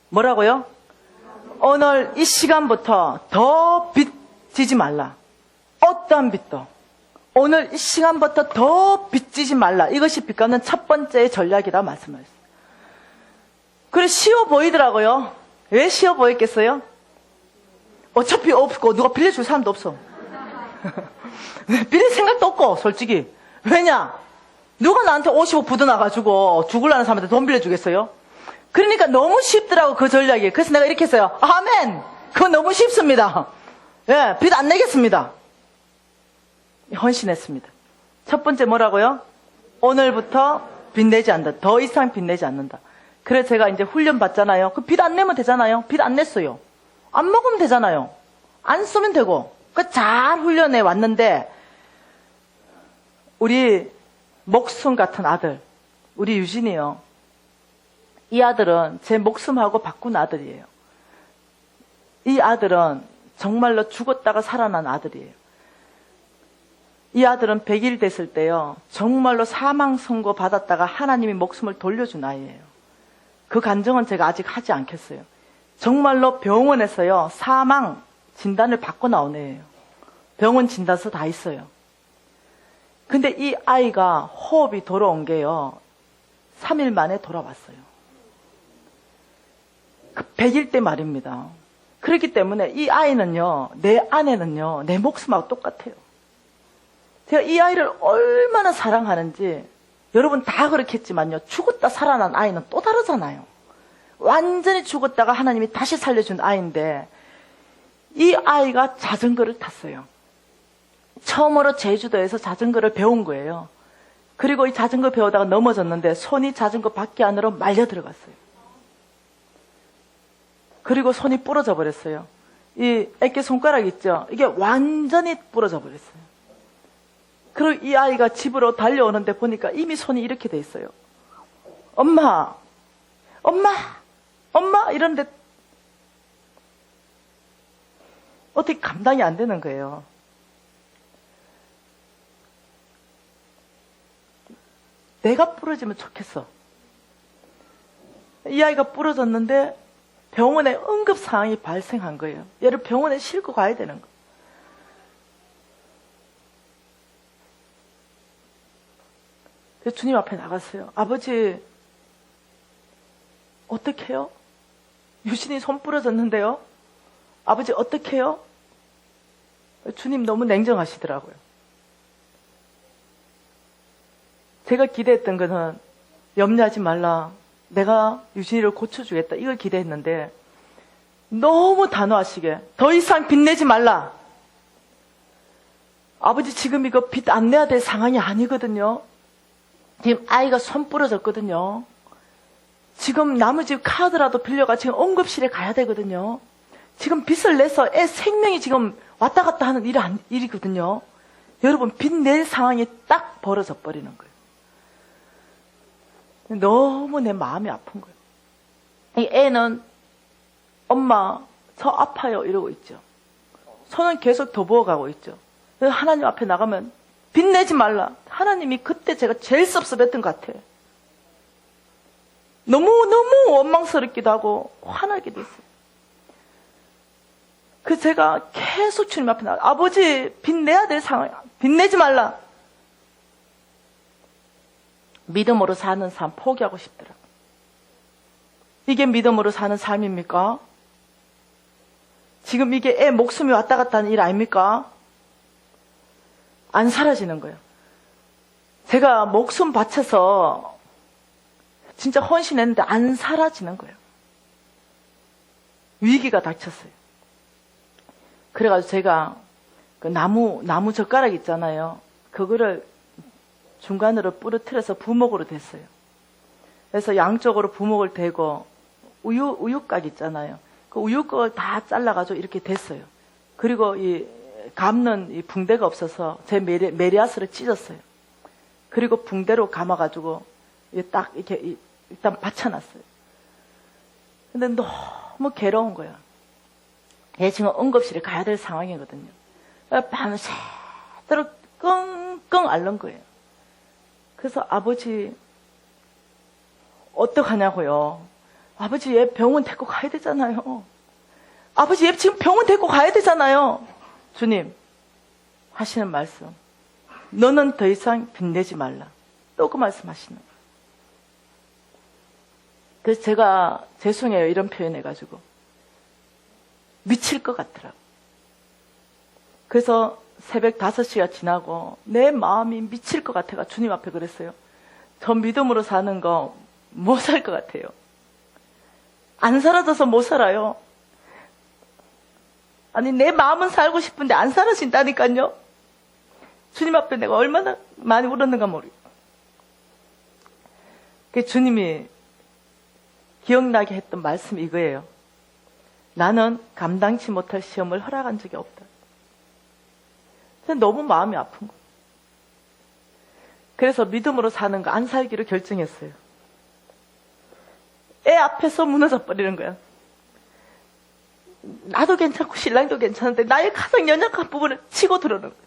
뭐라고요? 오늘 이 시간부터 더 빚 지지 말라. 어떠한 빚도. 오늘 이 시간부터 더 빚지지 말라. 이것이 빚 갚는 첫 번째의 전략이라 말씀하셨어요. 그래, 쉬워 보이더라고요. 왜 쉬워 보였겠어요? 어차피 없고 누가 빌려줄 사람도 없어. 빌릴 생각도 없고, 솔직히. 왜냐? 누가 나한테 55 부도나가지고 죽으려는 사람한테 돈 빌려주겠어요? 그러니까 너무 쉽더라고, 그 전략이. 그래서 내가 이렇게 했어요. 아멘! 그건 너무 쉽습니다. 예, 빚 안 내겠습니다. 헌신했습니다. 첫 번째 뭐라고요? 오늘부터 빚 내지 않는다. 더 이상 빚 내지 않는다. 그래서 제가 이제 훈련 받잖아요. 그 빚 안 내면 되잖아요. 빚 안 냈어요. 안 먹으면 되잖아요. 안 쓰면 되고. 잘 훈련해 왔는데, 우리 목숨 같은 아들, 우리 유진이요. 이 아들은 제 목숨하고 바꾼 아들이에요. 이 아들은 정말로 죽었다가 살아난 아들이에요. 이 아들은 100일 됐을 때요. 정말로 사망 선고 받았다가 하나님이 목숨을 돌려준 아이예요. 그 간증은 제가 아직 하지 않겠어요. 정말로 병원에서요. 사망 진단을 받고 나온 애예요. 병원 진단서 다 있어요. 근데 이 아이가 호흡이 돌아온 게요. 3일 만에 돌아왔어요. 그 100일 때 말입니다. 그렇기 때문에 이 아이는요. 내 아내는요. 내 목숨하고 똑같아요. 제가 이 아이를 얼마나 사랑하는지 여러분 다 그렇겠지만요. 죽었다 살아난 아이는 또 다르잖아요. 완전히 죽었다가 하나님이 다시 살려준 아이인데 이 아이가 자전거를 탔어요. 처음으로 제주도에서 자전거를 배운 거예요. 그리고 이 자전거 배우다가 넘어졌는데 손이 자전거 바퀴 안으로 말려 들어갔어요. 그리고 손이 부러져 버렸어요. 이 애기 손가락 있죠? 이게 완전히 부러져 버렸어요. 그리고 이 아이가 집으로 달려오는데 보니까 이미 손이 이렇게 돼 있어요. 엄마! 엄마! 엄마! 이러는데 어떻게 감당이 안 되는 거예요. 내가 부러지면 좋겠어. 이 아이가 부러졌는데 병원에 응급 상황이 발생한 거예요. 얘를 병원에 싣고 가야 되는 거예요. 그래서 주님 앞에 나갔어요. 아버지, 어떻게 해요? 유신이 손 부러졌는데요? 아버지, 어떻게 해요? 주님 너무 냉정하시더라고요. 제가 기대했던 것은 염려하지 말라. 내가 유신이를 고쳐주겠다. 이걸 기대했는데 너무 단호하시게 더 이상 빚내지 말라. 아버지 지금 이거 빚 안 내야 될 상황이 아니거든요. 지금 아이가 손 부러졌거든요. 지금 남의 집 카드라도 빌려가 지금 응급실에 가야 되거든요. 지금 빚을 내서 애 생명이 지금 왔다 갔다 하는 일이거든요. 여러분 빚 낼 상황이 딱 벌어져 버리는 거예요. 너무 내 마음이 아픈 거예요. 이 애는 엄마 저 아파요 이러고 있죠. 손은 계속 더 부어가고 있죠. 하나님 앞에 나가면 빚내지 말라. 하나님이 그때 제가 제일 섭섭했던 것 같아요. 너무 원망스럽기도 하고 화나기도 했어요. 그래서 제가 계속 주님 앞에 나가 아버지 빚내야 될 상황이야. 빚내지 말라. 믿음으로 사는 삶 포기하고 싶더라고요. 이게 믿음으로 사는 삶입니까? 지금 이게 애 목숨이 왔다 갔다 하는 일 아닙니까? 안 사라지는 거예요. 제가 목숨 바쳐서 진짜 헌신했는데 안 사라지는 거예요. 위기가 닥쳤어요. 그래가지고 제가 그 나무 젓가락 있잖아요. 그거를 중간으로 부러뜨려서 부목으로 됐어요. 그래서 양쪽으로 부목을 대고 우유곽 있잖아요. 그 우유곽을 다 잘라가지고 이렇게 됐어요. 그리고 이 감는 이 붕대가 없어서 제 메리아스를 찢었어요. 그리고 붕대로 감아가지고 딱 이렇게 일단 받쳐놨어요. 근데 너무 괴로운 거예요. 얘 지금 응급실에 가야 될 상황이거든요. 밤새도록 끙끙 앓는 거예요. 그래서 아버지 어떡하냐고요. 아버지 얘 병원 데리고 가야 되잖아요. 아버지 얘 지금 병원 데리고 가야 되잖아요. 주님 하시는 말씀, 너는 더 이상 빚내지 말라. 또 그 말씀하시는 거예요. 그래서 제가 죄송해요 이런 표현해가지고 미칠 것 같더라고요. 그래서 새벽 5시가 지나고 내 마음이 미칠 것 같아가 주님 앞에 그랬어요. 저 믿음으로 사는 거 못 살 것 같아요. 안 사라져서 못 살아요. 아니 내 마음은 살고 싶은데 안 사라진다니까요. 주님 앞에 내가 얼마나 많이 울었는가 모르겠어요. 주님이 기억나게 했던 말씀이 이거예요. 나는 감당치 못할 시험을 허락한 적이 없다. 너무 마음이 아픈 거예요. 그래서 믿음으로 사는 거 안 살기로 결정했어요. 애 앞에서 무너져 버리는 거야. 나도 괜찮고 신랑도 괜찮은데 나의 가장 연약한 부분을 치고 들어오는 거야.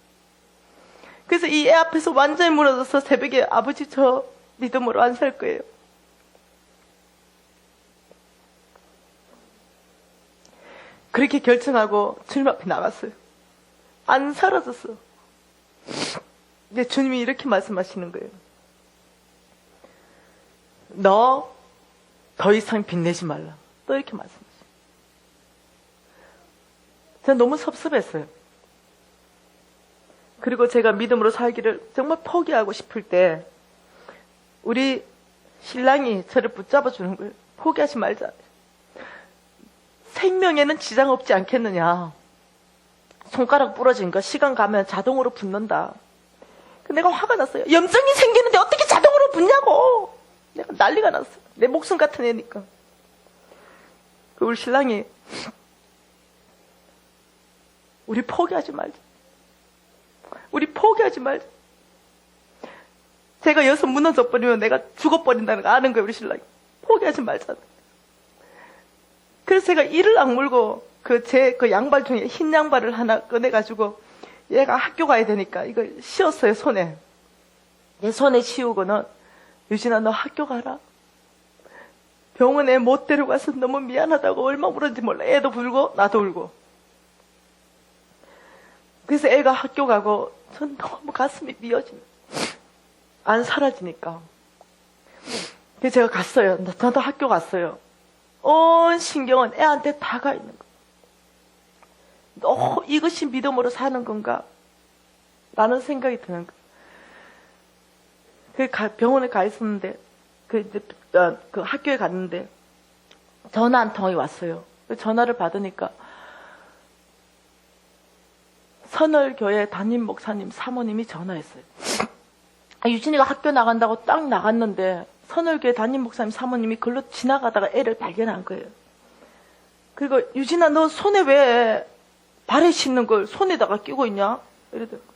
그래서 이 애 앞에서 완전히 무너져서 새벽에 아버지 저 믿음으로 안 살 거예요. 그렇게 결정하고 주님 앞에 나갔어요. 안 사라졌어. 근데 주님이 이렇게 말씀하시는 거예요. 너 더 이상 빚내지 말라. 또 이렇게 말씀하시죠. 제가 너무 섭섭했어요. 그리고 제가 믿음으로 살기를 정말 포기하고 싶을 때 우리 신랑이 저를 붙잡아 주는 거예요. 포기하지 말자. 생명에는 지장 없지 않겠느냐. 손가락 부러진 거 시간 가면 자동으로 붓는다. 내가 화가 났어요. 염증이 생기는데 어떻게 자동으로 붓냐고. 내가 난리가 났어. 내 목숨 같은 애니까. 우리 신랑이 우리 포기하지 말자. 우리 포기하지 말자. 제가 여기서 무너져 버리면 내가 죽어버린다는 거 아는 거예요, 우리 신랑이. 포기하지 말자. 그래서 제가 이를 악물고 그 양발 중에 흰 양발을 하나 꺼내가지고 얘가 학교 가야 되니까 이걸 씌웠어요, 손에. 내 손에 씌우고는 유진아, 너 학교 가라. 병원에 못 데려가서 너무 미안하다고 얼마나 울었는지 몰라. 애도 울고 나도 울고. 그래서 애가 학교 가고 전 너무 가슴이 미어지네. 안 사라지니까. 그래서 제가 갔어요. 나도 학교 갔어요. 온 신경은 애한테 다 가 있는 거. 이것이 믿음으로 사는 건가? 라는 생각이 드는 거. 병원에 가 있었는데, 그 학교에 갔는데, 전화 한 통이 왔어요. 전화를 받으니까, 선월교회 담임 목사님 사모님이 전화했어요. 유진이가 학교 나간다고 딱 나갔는데, 선월교회 담임 목사님 사모님이 글로 지나가다가 애를 발견한 거예요. 그리고 유진아, 너 손에 왜 발에 씻는 걸 손에다가 끼고 있냐? 이러더라고요.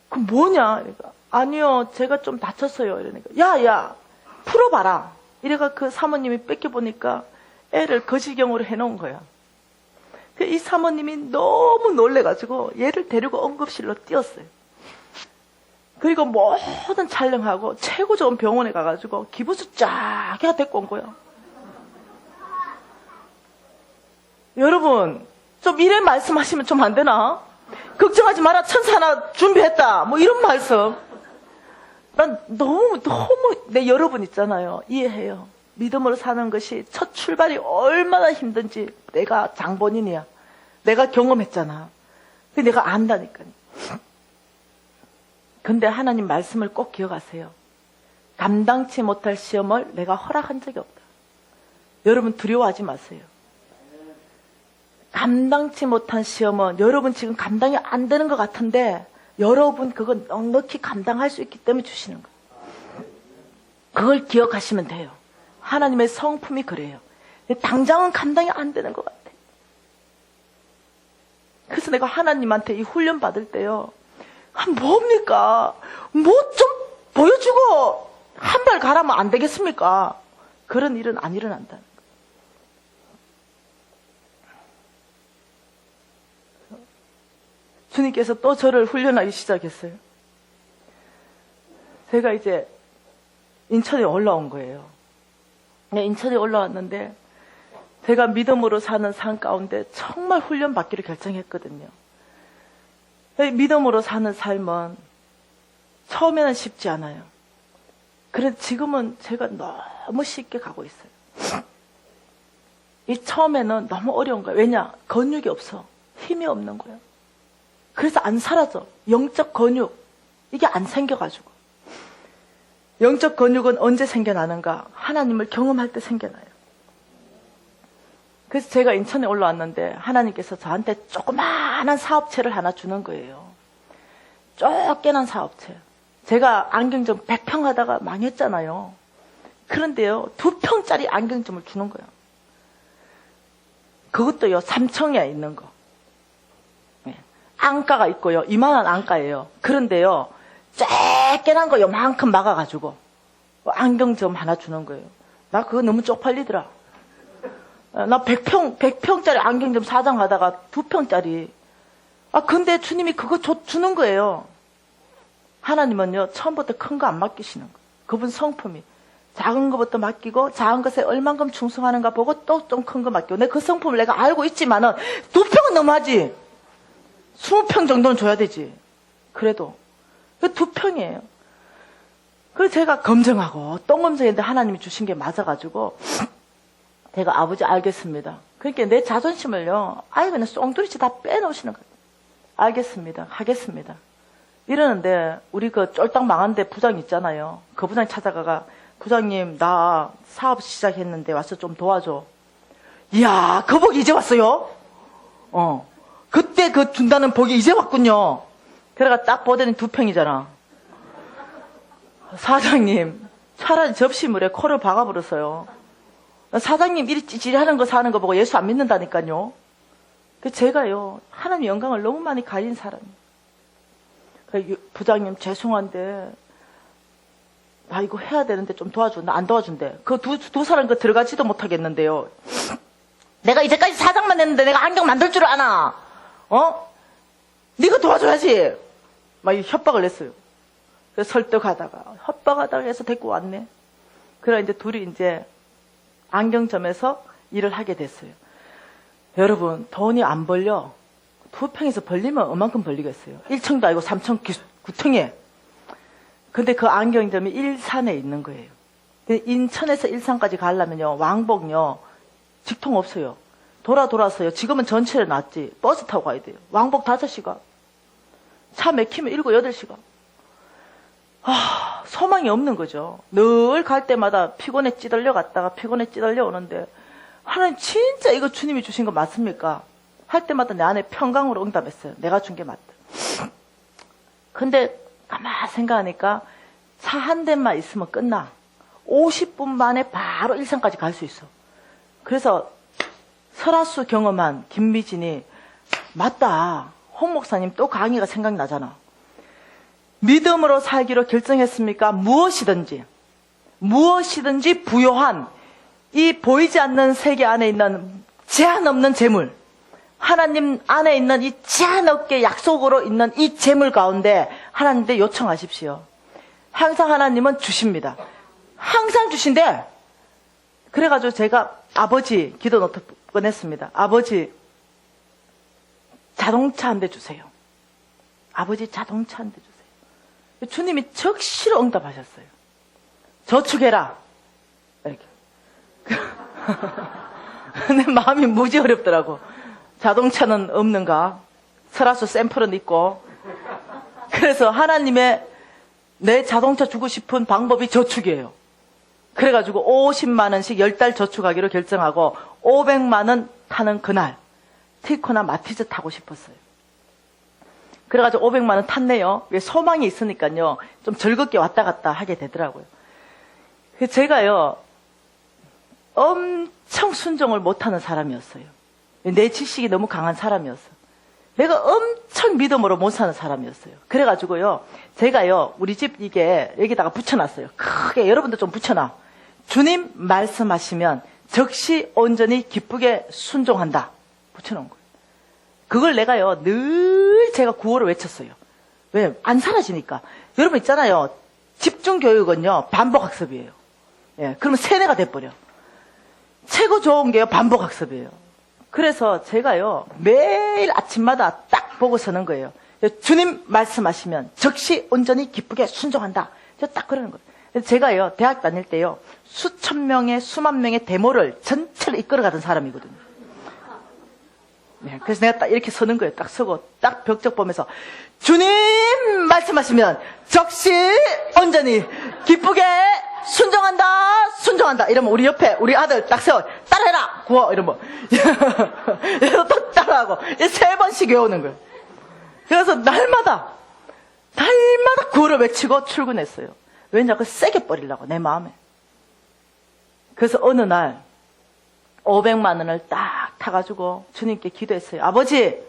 그 뭐냐? 이러니까 아니요, 제가 좀 다쳤어요. 이러니까 야, 풀어봐라. 이래가 그 사모님이 뺏겨보니까 애를 거시경으로 해놓은 거야. 이 사모님이 너무 놀래가지고 얘를 데리고 응급실로 뛰었어요. 그리고 모든 촬영하고 최고 좋은 병원에 가가지고 기부수 쫙 해가 데리고 온 거야. 여러분, 좀 이래 말씀하시면 좀 안 되나? 걱정하지 마라, 천사 하나 준비했다. 뭐 이런 말씀. 난 너무 내 여러분 있잖아요. 이해해요. 믿음으로 사는 것이 첫 출발이 얼마나 힘든지 내가 장본인이야. 내가 경험했잖아. 내가 안다니까요. 근데 하나님 말씀을 꼭 기억하세요. 감당치 못할 시험을 내가 허락한 적이 없다. 여러분 두려워하지 마세요. 감당치 못한 시험은 여러분 지금 감당이 안 되는 것 같은데 여러분 그거 넉넉히 감당할 수 있기 때문에 주시는 거예요. 그걸 기억하시면 돼요. 하나님의 성품이 그래요. 당장은 감당이 안 되는 것 같아. 그래서 내가 하나님한테 이 훈련 받을 때요. 뭡니까? 뭐 좀 보여주고 한 발 가라면 안 되겠습니까? 그런 일은 안 일어난다는 거예요. 주님께서 또 저를 훈련하기 시작했어요. 제가 이제 인천에 올라온 거예요. 인천에 올라왔는데 제가 믿음으로 사는 삶 가운데 정말 훈련받기를 결정했거든요. 믿음으로 사는 삶은 처음에는 쉽지 않아요. 그런데 지금은 제가 너무 쉽게 가고 있어요. 이 처음에는 너무 어려운 거예요. 왜냐? 근육이 없어. 힘이 없는 거예요. 그래서 안 사라져. 영적 근육. 이게 안 생겨가지고. 영적 근육은 언제 생겨나는가? 하나님을 경험할 때 생겨나요. 그래서 제가 인천에 올라왔는데 하나님께서 저한테 조그마한 사업체를 하나 주는 거예요. 쫓겨난 사업체. 제가 안경점 100평 하다가 망했잖아요. 그런데요, 2평짜리 안경점을 주는 거예요. 그것도요, 3층에 있는 거. 안가가 있고요, 이만한 안가예요. 그런데요, 쬐끈한 거 요만큼 막아가지고 안경점 하나 주는 거예요. 나 그거 너무 쪽팔리더라. 나 100평짜리 안경점 사장 하다가 2평짜리. 근데 주님이 그거 주는 거예요. 하나님은요, 처음부터 큰 거 안 맡기시는 거예요. 그분 성품이. 작은 것부터 맡기고, 작은 것에 얼만큼 충성하는가 보고, 또 좀 큰 거 맡기고. 내 그 성품을 내가 알고 있지만은, 2평은 너무하지. 20평 정도는 줘야 되지. 그래도. 2평이에요. 그래서 제가 검증하고, 똥 검증했는데 하나님이 주신 게 맞아가지고, 제가 아버지 알겠습니다. 그러니까 내 자존심을요, 아예 그냥 쏙두리째 다 빼놓으시는 거예요. 알겠습니다. 하겠습니다. 이러는데, 우리 그 쫄딱 망한데 부장 있잖아요. 그 부장 찾아가가, 부장님, 나 사업 시작했는데 와서 좀 도와줘. 이야, 그 복 이제 왔어요? 그때 그 준다는 복이 이제 왔군요. 그래가 딱 보더니 2평이잖아. 사장님, 차라리 접시물에 코를 박아버렸어요. 사장님 이리 찌질하는 거 사는 거 보고 예수 안 믿는다니까요. 제가요, 하나님 영광을 너무 많이 가진 사람이에요. 부장님 죄송한데 나 이거 해야 되는데 좀 도와줘. 나 안 도와준대. 그 두 사람 그 들어가지도 못하겠는데요. 내가 이제까지 사장만 했는데 내가 안경 만들 줄 아나? 네가 도와줘야지. 막 협박을 했어요. 그래서 설득하다가 협박하다가 해서 데리고 왔네. 그래 이제 둘이 이제 안경점에서 일을 하게 됐어요. 여러분, 돈이 안 벌려. 2평에서 벌리면 얼만큼 벌리겠어요? 1층도 아니고 3층 9층에. 근데 그 안경점이 일산에 있는 거예요. 인천에서 일산까지 가려면요, 왕복요, 직통 없어요. 돌아서요. 지금은 전철에 놨지. 버스 타고 가야 돼요. 왕복 5시간. 차 막히면 7, 8시간. 소망이 없는 거죠. 늘 갈 때마다 피곤에 찌들려 갔다가 피곤에 찌들려 오는데, 하나님 진짜 이거 주님이 주신 거 맞습니까? 할 때마다 내 안에 평강으로 응답했어요. 내가 준 게 맞다. 근데 가만 생각하니까 차 한 대만 있으면 끝나. 50분 만에 바로 일산까지 갈 수 있어. 그래서 설화수 경험한 김미진이 맞다. 홍 목사님 또 강의가 생각나잖아. 믿음으로 살기로 결정했습니까? 무엇이든지 부요한 이 보이지 않는 세계 안에 있는 제한 없는 재물, 하나님 안에 있는 이 제한 없게 약속으로 있는 이 재물 가운데 하나님께 요청하십시오. 항상 하나님은 주십니다. 항상 주신대. 그래가지고 제가 아버지 기도 노트 꺼냈습니다. 아버지 자동차 한 대 주세요. 아버지 자동차 한 대 주세요. 주님이 적시로 응답하셨어요. 저축해라. 이렇게. 내 마음이 무지 어렵더라고. 자동차는 없는가? 설화수 샘플은 있고. 그래서 하나님의 내 자동차 주고 싶은 방법이 저축이에요. 그래가지고 50만 원씩 10달 저축하기로 결정하고 500만 원 타는 그날 티코나 마티즈 타고 싶었어요. 그래가지고 500만 원 탔네요. 소망이 있으니까요. 좀 즐겁게 왔다 갔다 하게 되더라고요. 제가요, 엄청 순종을 못하는 사람이었어요. 내 지식이 너무 강한 사람이었어. 내가 엄청 믿음으로 못 사는 사람이었어요. 그래가지고요, 제가요, 우리 집 이게 여기다가 붙여놨어요. 크게 여러분도 좀 붙여놔. 주님 말씀하시면 즉시 온전히 기쁘게 순종한다. 붙여놓은 거예요. 그걸 내가요, 늘 제가 구호를 외쳤어요. 왜? 안 사라지니까. 여러분 있잖아요. 집중교육은요, 반복학습이에요. 예, 그러면 세뇌가 돼버려. 최고 좋은 게요, 반복학습이에요. 그래서 제가요, 매일 아침마다 딱 보고 서는 거예요. 주님 말씀하시면 즉시 온전히 기쁘게 순종한다. 딱 그러는 거예요. 제가요, 대학 다닐 때요, 수천 명의, 수만 명의 데모를 전체를 이끌어가던 사람이거든요. 네, 그래서 내가 딱 이렇게 서는 거예요. 딱 서고, 딱 벽적 보면서, 주님 말씀하시면 즉시 온전히 기쁘게 순종한다. 이러면 우리 옆에 우리 아들 딱 세워. 따라해라! 구워! 이러면. 또 따라하고. 3번씩 외우는 거예요. 그래서 날마다 구호를 외치고 출근했어요. 왜냐면 세게 버리려고, 내 마음에. 그래서 어느 날 500만 원을 딱 타가지고 주님께 기도했어요. 아버지,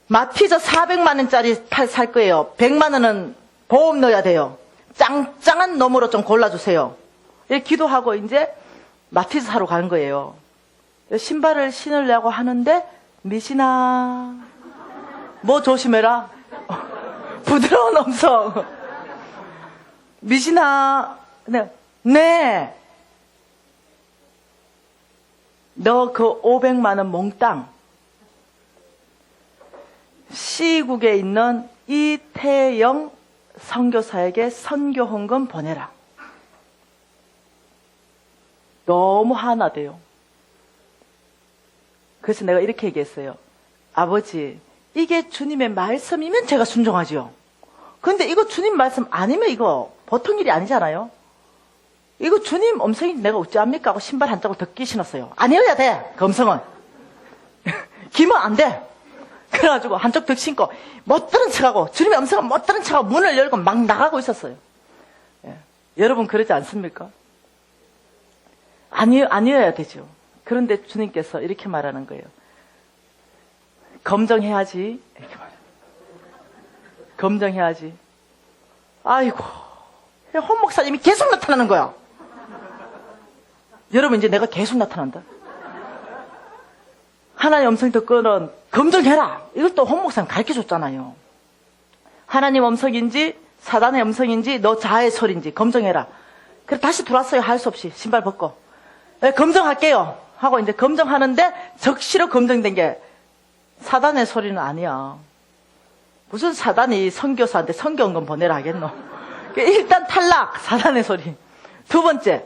마티즈 400만 원짜리 살 거예요. 100만 원은 보험 넣어야 돼요. 짱짱한 놈으로 좀 골라주세요. 이렇게 기도하고 이제 마티즈 사러 가는 거예요. 신발을 신으려고 하는데, 미신아, 뭐 조심해라. 부드러운 음성. 미신아, 네. 너 그 500만 원 몽땅 시국에 있는 이태영 선교사에게 선교 헌금 보내라. 너무 화나대요. 그래서 내가 이렇게 얘기했어요. 아버지, 이게 주님의 말씀이면 제가 순종하지요. 근데 이거 주님 말씀 아니면 이거 보통 일이 아니잖아요. 이거 주님 음성이 내가 어찌합니까 하고 신발 한 짝을 더 끼 신었어요. 아니어야 돼, 그 음성은. 기면 안 돼. 그래가지고 한쪽 덕 신고 못 들은 척하고 주님의 음성을 못 들은 척하고 문을 열고 막 나가고 있었어요. 예. 여러분 그러지 않습니까? 아니어야 되죠. 그런데 주님께서 이렇게 말하는 거예요. 검정해야지. 이렇게 말해요. 검정해야지. 아이고, 홍 목사님이 계속 나타나는 거야. 여러분 이제 내가 계속 나타난다. 하나님 음성 듣고는 검증해라. 이걸 또 홍 목사님 가르쳐줬잖아요. 하나님 음성인지 사단의 음성인지 너 자아의 소리인지 검증해라. 그래 다시 들어왔어요. 할 수 없이 신발 벗고. 네, 검증할게요. 하고 이제 검증하는데 적시로 검증된 게 사단의 소리는 아니야. 무슨 사단이 선교사한테 선교원금 보내라 하겠노. 일단 탈락. 사단의 소리. 두 번째,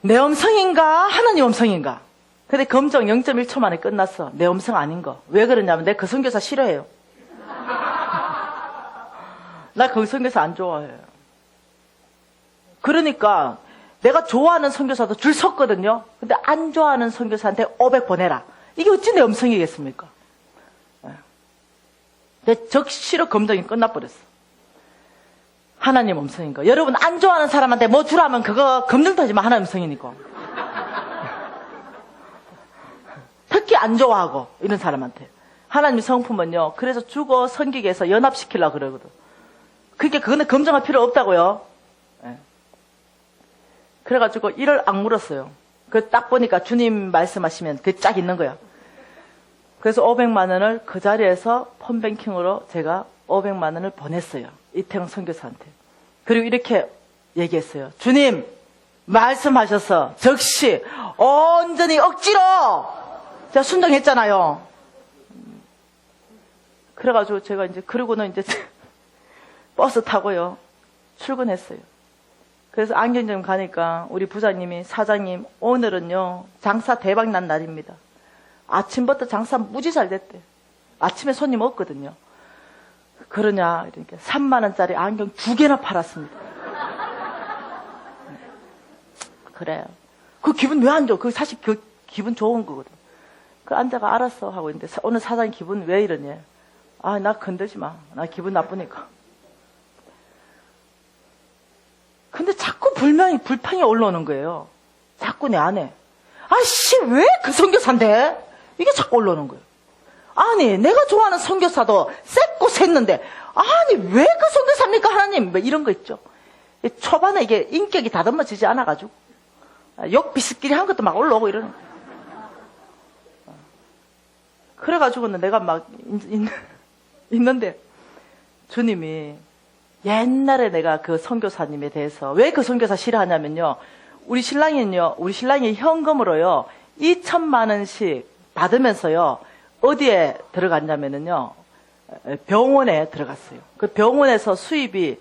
내 음성인가 하나님 음성인가. 근데 검증 0.1초 만에 끝났어. 내 음성 아닌 거. 왜 그러냐면 내가 그 선교사 싫어해요. 나 그 선교사 안 좋아해요. 그러니까 내가 좋아하는 선교사도 줄 섰거든요. 근데 안 좋아하는 선교사한테 500 보내라. 이게 어찌 내 음성이겠습니까? 내 적시로 검증이 끝나버렸어. 하나님 음성인 거. 여러분 안 좋아하는 사람한테 뭐 주라면 그거 검증도 하지만 하나님 음성이니까. 특히 안 좋아하고 이런 사람한테. 하나님 성품은요. 그래서 주고 섬기게 해서 연합시키려고 그러거든. 그러니까 그거는 검증할 필요 없다고요. 네. 그래가지고 이를 악물었어요. 그 딱 보니까 주님 말씀하시면 그 짝 있는 거야. 그래서 500만 원을 그 자리에서 폰뱅킹으로 제가 500만 원을 보냈어요. 이태영 선교사한테. 그리고 이렇게 얘기했어요. 주님 말씀하셔서 적시 온전히 억지로 제가 순종했잖아요. 그래가지고 제가 이제 그러고는 이제 버스 타고요 출근했어요. 그래서 안경점 가니까 우리 부장님이 사장님 오늘은요 장사 대박 난 날입니다. 아침부터 장사 무지 잘 됐대. 아침에 손님 없거든요. 그러냐 이러니까 3만 원짜리 안경 2개나 팔았습니다. 그래요. 그 기분 왜 안 좋아? 그 사실 그 기분 좋은 거거든. 그 앉아가 알았어 하고 있는데 오늘 사장님 기분 왜 이러냐? 아 나 건들지 마. 나 기분 나쁘니까. 근데 자꾸 불평이 올라오는 거예요. 자꾸 내 안에. 아씨 왜 그 선교사인데? 이게 자꾸 올라오는 거예요. 아니 내가 좋아하는 선교사도 셌고 셌는데 아니 왜 그 선교사입니까 하나님? 뭐 이런 거 있죠. 초반에 이게 인격이 다듬어지지 않아가지고 욕 비스끼리 한 것도 막 올라오고 이러는 거예요. 그래가지고는 내가 막 있는데 주님이 옛날에 내가 그 선교사님에 대해서 왜 그 선교사 싫어하냐면요. 우리 신랑이 현금으로요 2천만 원씩 받으면서요 어디에 들어갔냐면요 병원에 들어갔어요. 그 병원에서 수입이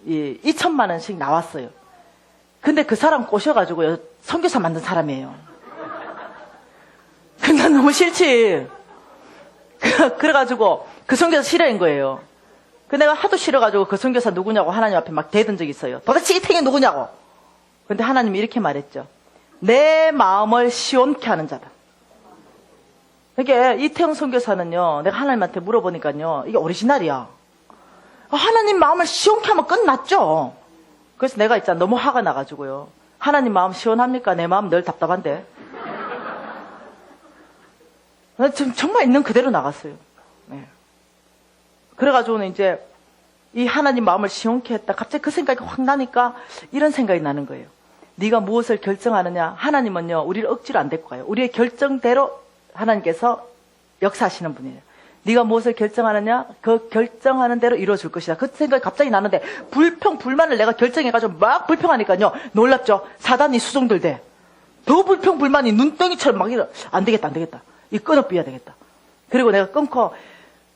2천만 원씩 나왔어요. 근데 그 사람 꼬셔가지고요 선교사 만든 사람이에요. 근데 난 너무 싫지. 그래가지고 그 선교사 싫어한 거예요. 그 내가 하도 싫어가지고 그 선교사 누구냐고 하나님 앞에 막 대든 적이 있어요. 도대체 이태경이 누구냐고. 근데 하나님이 이렇게 말했죠. 내 마음을 시원케 하는 자다. 이게 이태영 선교사는요. 내가 하나님한테 물어보니까요. 이게 오리지널이야. 하나님 마음을 시원케 하면 끝났죠. 그래서 내가 있잖아 너무 화가 나가지고요. 하나님 마음 시원합니까? 내 마음 늘 답답한데. 지금 정말 있는 그대로 나갔어요. 네. 그래가지고는 이제 이 하나님 마음을 시원케 했다. 갑자기 그 생각이 확 나니까 이런 생각이 나는 거예요. 네가 무엇을 결정하느냐. 하나님은요 우리를 억지로 안 데리고 가요. 우리의 결정대로 하나님께서 역사하시는 분이에요. 네가 무엇을 결정하느냐 그 결정하는 대로 이루어질 것이다. 그 생각이 갑자기 나는데 불평불만을 내가 결정해가지고 막 불평하니까요 놀랍죠. 사단이 수종들대. 더 불평불만이 눈덩이처럼 막 이러. 안 되겠다. 이 끊어삐야 되겠다. 그리고 내가 끊고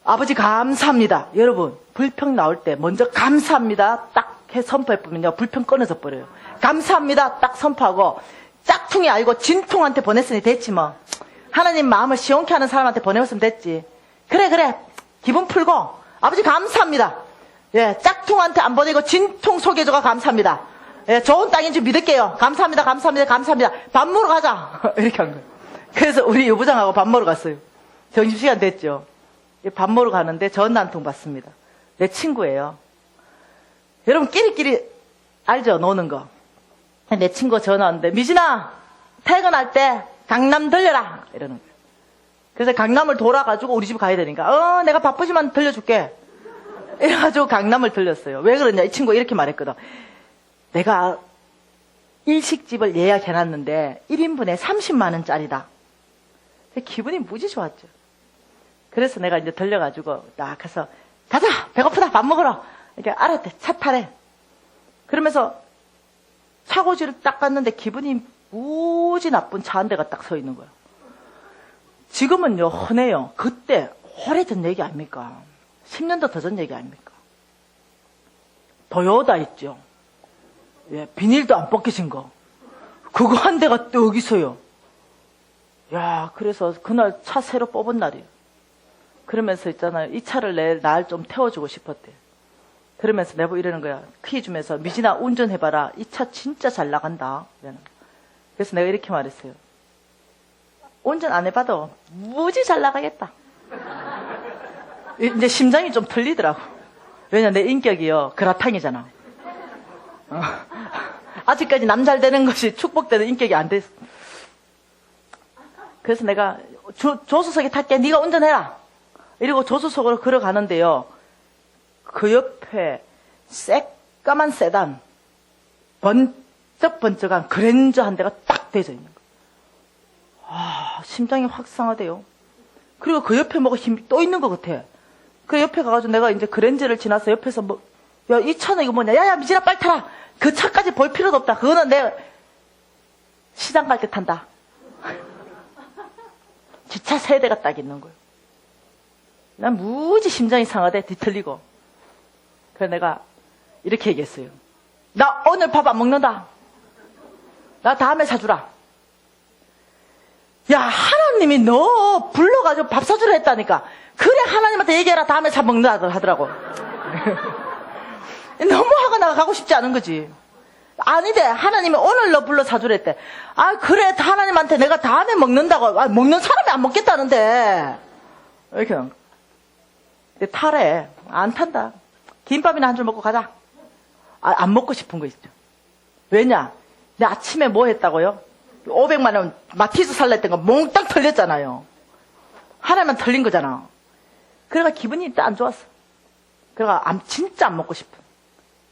아버지 감사합니다. 여러분 불평 나올 때 먼저 감사합니다 딱 해 선포해보면요 불평 끊어져 버려요. 감사합니다 딱 선포하고 짝퉁이 알고 진퉁한테 보냈으니 됐지 뭐. 하나님 마음을 시원케 하는 사람한테 보내었으면 됐지. 그래 기분 풀고 아버지 감사합니다. 예, 짝퉁한테 안 보내고 진퉁 소개줘가 감사합니다. 예, 좋은 땅인 줄 믿을게요. 감사합니다. 밥 먹으러 가자. 이렇게 한 거예요. 그래서 우리 유부장하고 밥 먹으러 갔어요. 점심시간 됐죠. 밥 먹으러 가는데 전화 한 통 받습니다. 내 친구예요. 여러분 끼리끼리 알죠? 노는 거. 내 친구가 전화 왔는데 미진아 퇴근할 때 강남 들려라 이러는 거예요. 그래서 강남을 돌아가지고 우리 집 가야 되니까 내가 바쁘지만 들려줄게 이래가지고 강남을 들렸어요. 왜 그러냐, 이 친구가 이렇게 말했거든. 내가 일식집을 예약해놨는데 1인분에 30만 원짜리다. 기분이 무지 좋았죠. 그래서 내가 이제 들려가지고 딱 가서 가자 배고프다 밥 먹으러 이렇게 알았대. 차 타래. 그러면서 차고지를 딱 갔는데 기분이 무지 나쁜 차 한 대가 딱 서 있는 거야. 지금은요 흔해요. 그때 오래전 얘기 아닙니까? 10년도 더 전 얘기 아닙니까? 도요타 있죠. 예, 비닐도 안 벗겨진 거. 그거 한 대가 또 여기서요. 야, 그래서 그날 차 새로 뽑은 날이에요. 그러면서 있잖아요. 이 차를 날 좀 태워주고 싶었대. 그러면서 내가 이러는 거야. 퀴즈 주면서 미진아 운전해봐라. 이 차 진짜 잘 나간다. 그래서 내가 이렇게 말했어요. 운전 안 해봐도 무지 잘 나가겠다. 이제 심장이 좀 틀리더라고. 왜냐 내 인격이요 그라탕이잖아. 아직까지 남 잘 되는 것이 축복되는 인격이 안 됐어. 그래서 내가 조수석에 탈게. 네가 운전해라. 이러고 조수석으로 걸어가는데요. 그 옆에 새까만 세단 번쩍번쩍한 그랜저 한 대가 딱 대져 있는 거예요. 심장이 확 상하대요. 그리고 그 옆에 뭐가 힘이 또 있는 것 같아. 그 옆에 가가지고 내가 이제 그랜저를 지나서 옆에서 뭐, 야, 이 차는 이거 뭐냐? 야, 미진아, 빨리 타라! 그 차까지 볼 필요도 없다. 그거는 내가 시장 갈 때 탄다. 기차 3대가 딱 있는 거예요. 난 무지 심장이 상하대, 뒤틀리고. 그래서 내가 이렇게 얘기했어요. 나 오늘 밥 안 먹는다. 나 다음에 사주라. 야, 하나님이 너 불러가지고 밥 사주라 했다니까. 그래, 하나님한테 얘기해라. 다음에 사 먹는다 하더라고. 너무 하고 나가 가고 싶지 않은 거지. 아니대. 하나님이 오늘 너 불러 사주라 했대. 아, 그래. 하나님한테 내가 다음에 먹는다고. 먹는 사람이 안 먹겠다는데. 이렇게. 근데 타래. 안 탄다. 김밥이나 한 줄 먹고 가자. 안 먹고 싶은 거 있죠. 왜냐? 내 아침에 뭐 했다고요? 500만 원 마티즈 살라 했던 거 몽땅 털렸잖아요. 하나만 털린 거잖아. 그래가 기분이 일단 안 좋았어. 그래가 진짜 안 먹고 싶어.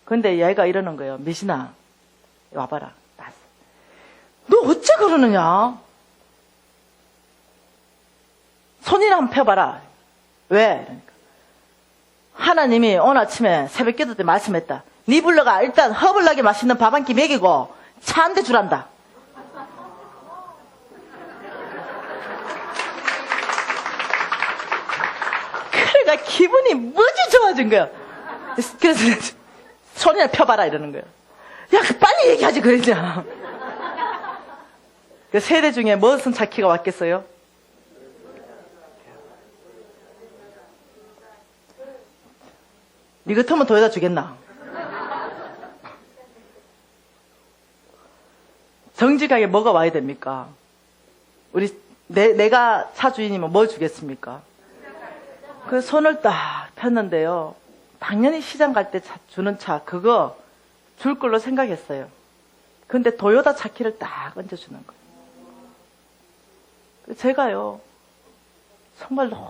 근데 얘가 이러는 거예요. 미진아, 와봐라. 너 어째 그러느냐? 손이나 한번 펴봐라. 왜? 그러니까. 하나님이 오늘 아침에 새벽 기도 때 말씀했다. 네 불러가 일단 허블나게 맛있는 밥 한 끼 먹이고 차 한 대 주란다. 그래가 기분이 무지 좋아진 거야. 그래서 손이나 펴봐라 이러는 거야. 야, 빨리 얘기하지 그랬냐. 그 세대 중에 무슨 차키가 왔겠어요? 니 같으면 도에다 주겠나? 정직하게 뭐가 와야 됩니까? 내가 차 주인이면 뭐 주겠습니까? 그 손을 딱 폈는데요. 당연히 시장 갈 때 주는 차, 그거 줄 걸로 생각했어요. 근데 도요타 차키를 딱 얹어주는 거예요. 제가요, 정말 너무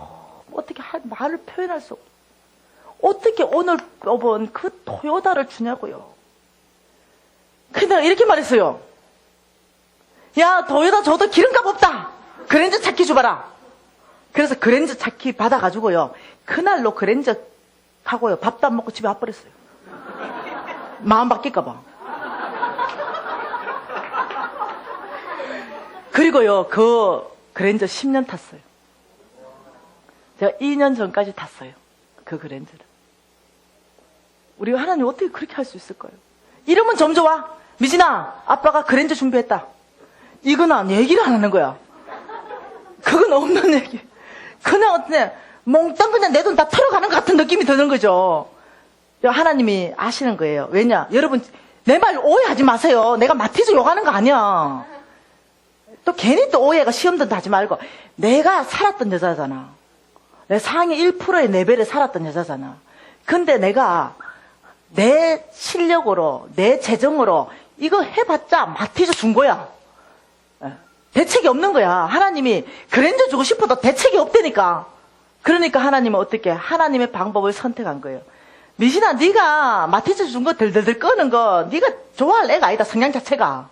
어떻게 말을 표현할 수 없어요. 어떻게 오늘 뽑은 그 도요타를 주냐고요. 근데 이렇게 말했어요. 야, 도요타 줘도 기름값 없다. 그랜저 차키 줘봐라. 그래서 그랜저 차키 받아가지고요. 그날로 그랜저 하고요. 밥도 안 먹고 집에 와버렸어요. 마음 바뀔까봐. 그리고요, 그 그랜저 10년 탔어요. 제가 2년 전까지 탔어요. 그 그랜저를. 우리가 하나님 어떻게 그렇게 할 수 있을까요? 이러면 점점 와. 미진아, 아빠가 그랜저 준비했다. 이거는 얘기를 안 하는 거야. 그건 없는 얘기. 그냥 어때? 몽땅 그냥 내 돈 다 털어가는 것 같은 느낌이 드는 거죠. 하나님이 아시는 거예요. 왜냐? 여러분, 내 말 오해하지 마세요. 내가 마티즈 욕하는 거 아니야. 또 괜히 또 오해가 시험도 하지 말고. 내가 살았던 여자잖아. 내 상위 1%의 레벨에 살았던 여자잖아. 근데 내가 내 실력으로, 내 재정으로 이거 해봤자 마티즈 준 거야. 대책이 없는 거야. 하나님이 그랜저 주고 싶어도 대책이 없다니까. 그러니까 하나님은 어떻게? 하나님의 방법을 선택한 거예요. 미신아, 네가 마티즈 준 거 들들들 끄는 거 네가 좋아할 애가 아니다. 성향 자체가.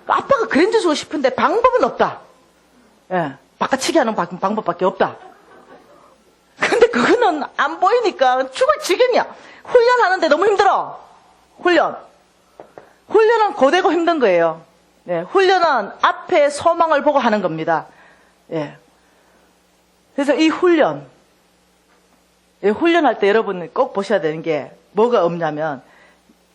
아빠가 그랜저 주고 싶은데 방법은 없다. 예, 바꿔치기 하는 방법밖에 없다. 근데 그거는 안 보이니까 죽을 지경이야. 훈련하는데 너무 힘들어. 훈련은 고되고 힘든 거예요. 예, 훈련은 앞에 소망을 보고 하는 겁니다. 예. 그래서 이 훈련할 때 여러분 꼭 보셔야 되는 게 뭐가 없냐면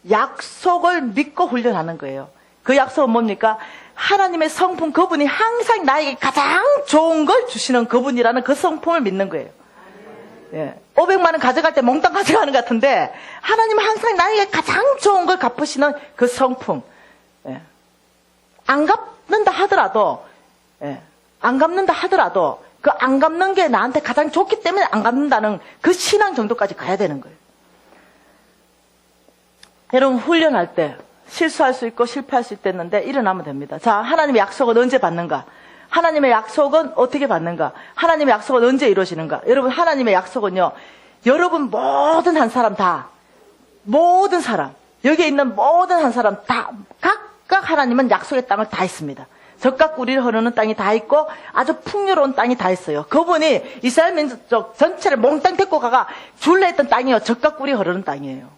약속을 믿고 훈련하는 거예요. 그 약속은 뭡니까? 하나님의 성품, 그분이 항상 나에게 가장 좋은 걸 주시는 그분이라는 그 성품을 믿는 거예요. 예. 500만 원 가져갈 때 몽땅 가져가는 것 같은데 하나님은 항상 나에게 가장 좋은 걸 갚으시는 그 성품. 예. 안 갚는다 하더라도 그 안 갚는 게 나한테 가장 좋기 때문에 안 갚는다는 그 신앙 정도까지 가야 되는 거예요. 여러분 훈련할 때 실수할 수 있고 실패할 수 있겠는데 일어나면 됩니다. 자, 하나님의 약속은 언제 받는가? 하나님의 약속은 어떻게 받는가? 하나님의 약속은 언제 이루어지는가? 여러분 하나님의 약속은요, 여러분 모든 한 사람 다, 모든 사람, 여기에 있는 모든 한 사람 다 각각 하나님은 약속의 땅을 다 있습니다. 젖과 꿀이 흐르는 땅이 다 있고 아주 풍요로운 땅이 다 있어요. 그분이 이스라엘 민족 전체를 몽땅 데리고 가가 줄래 했던 땅이요, 젖과 꿀이 흐르는 땅이에요.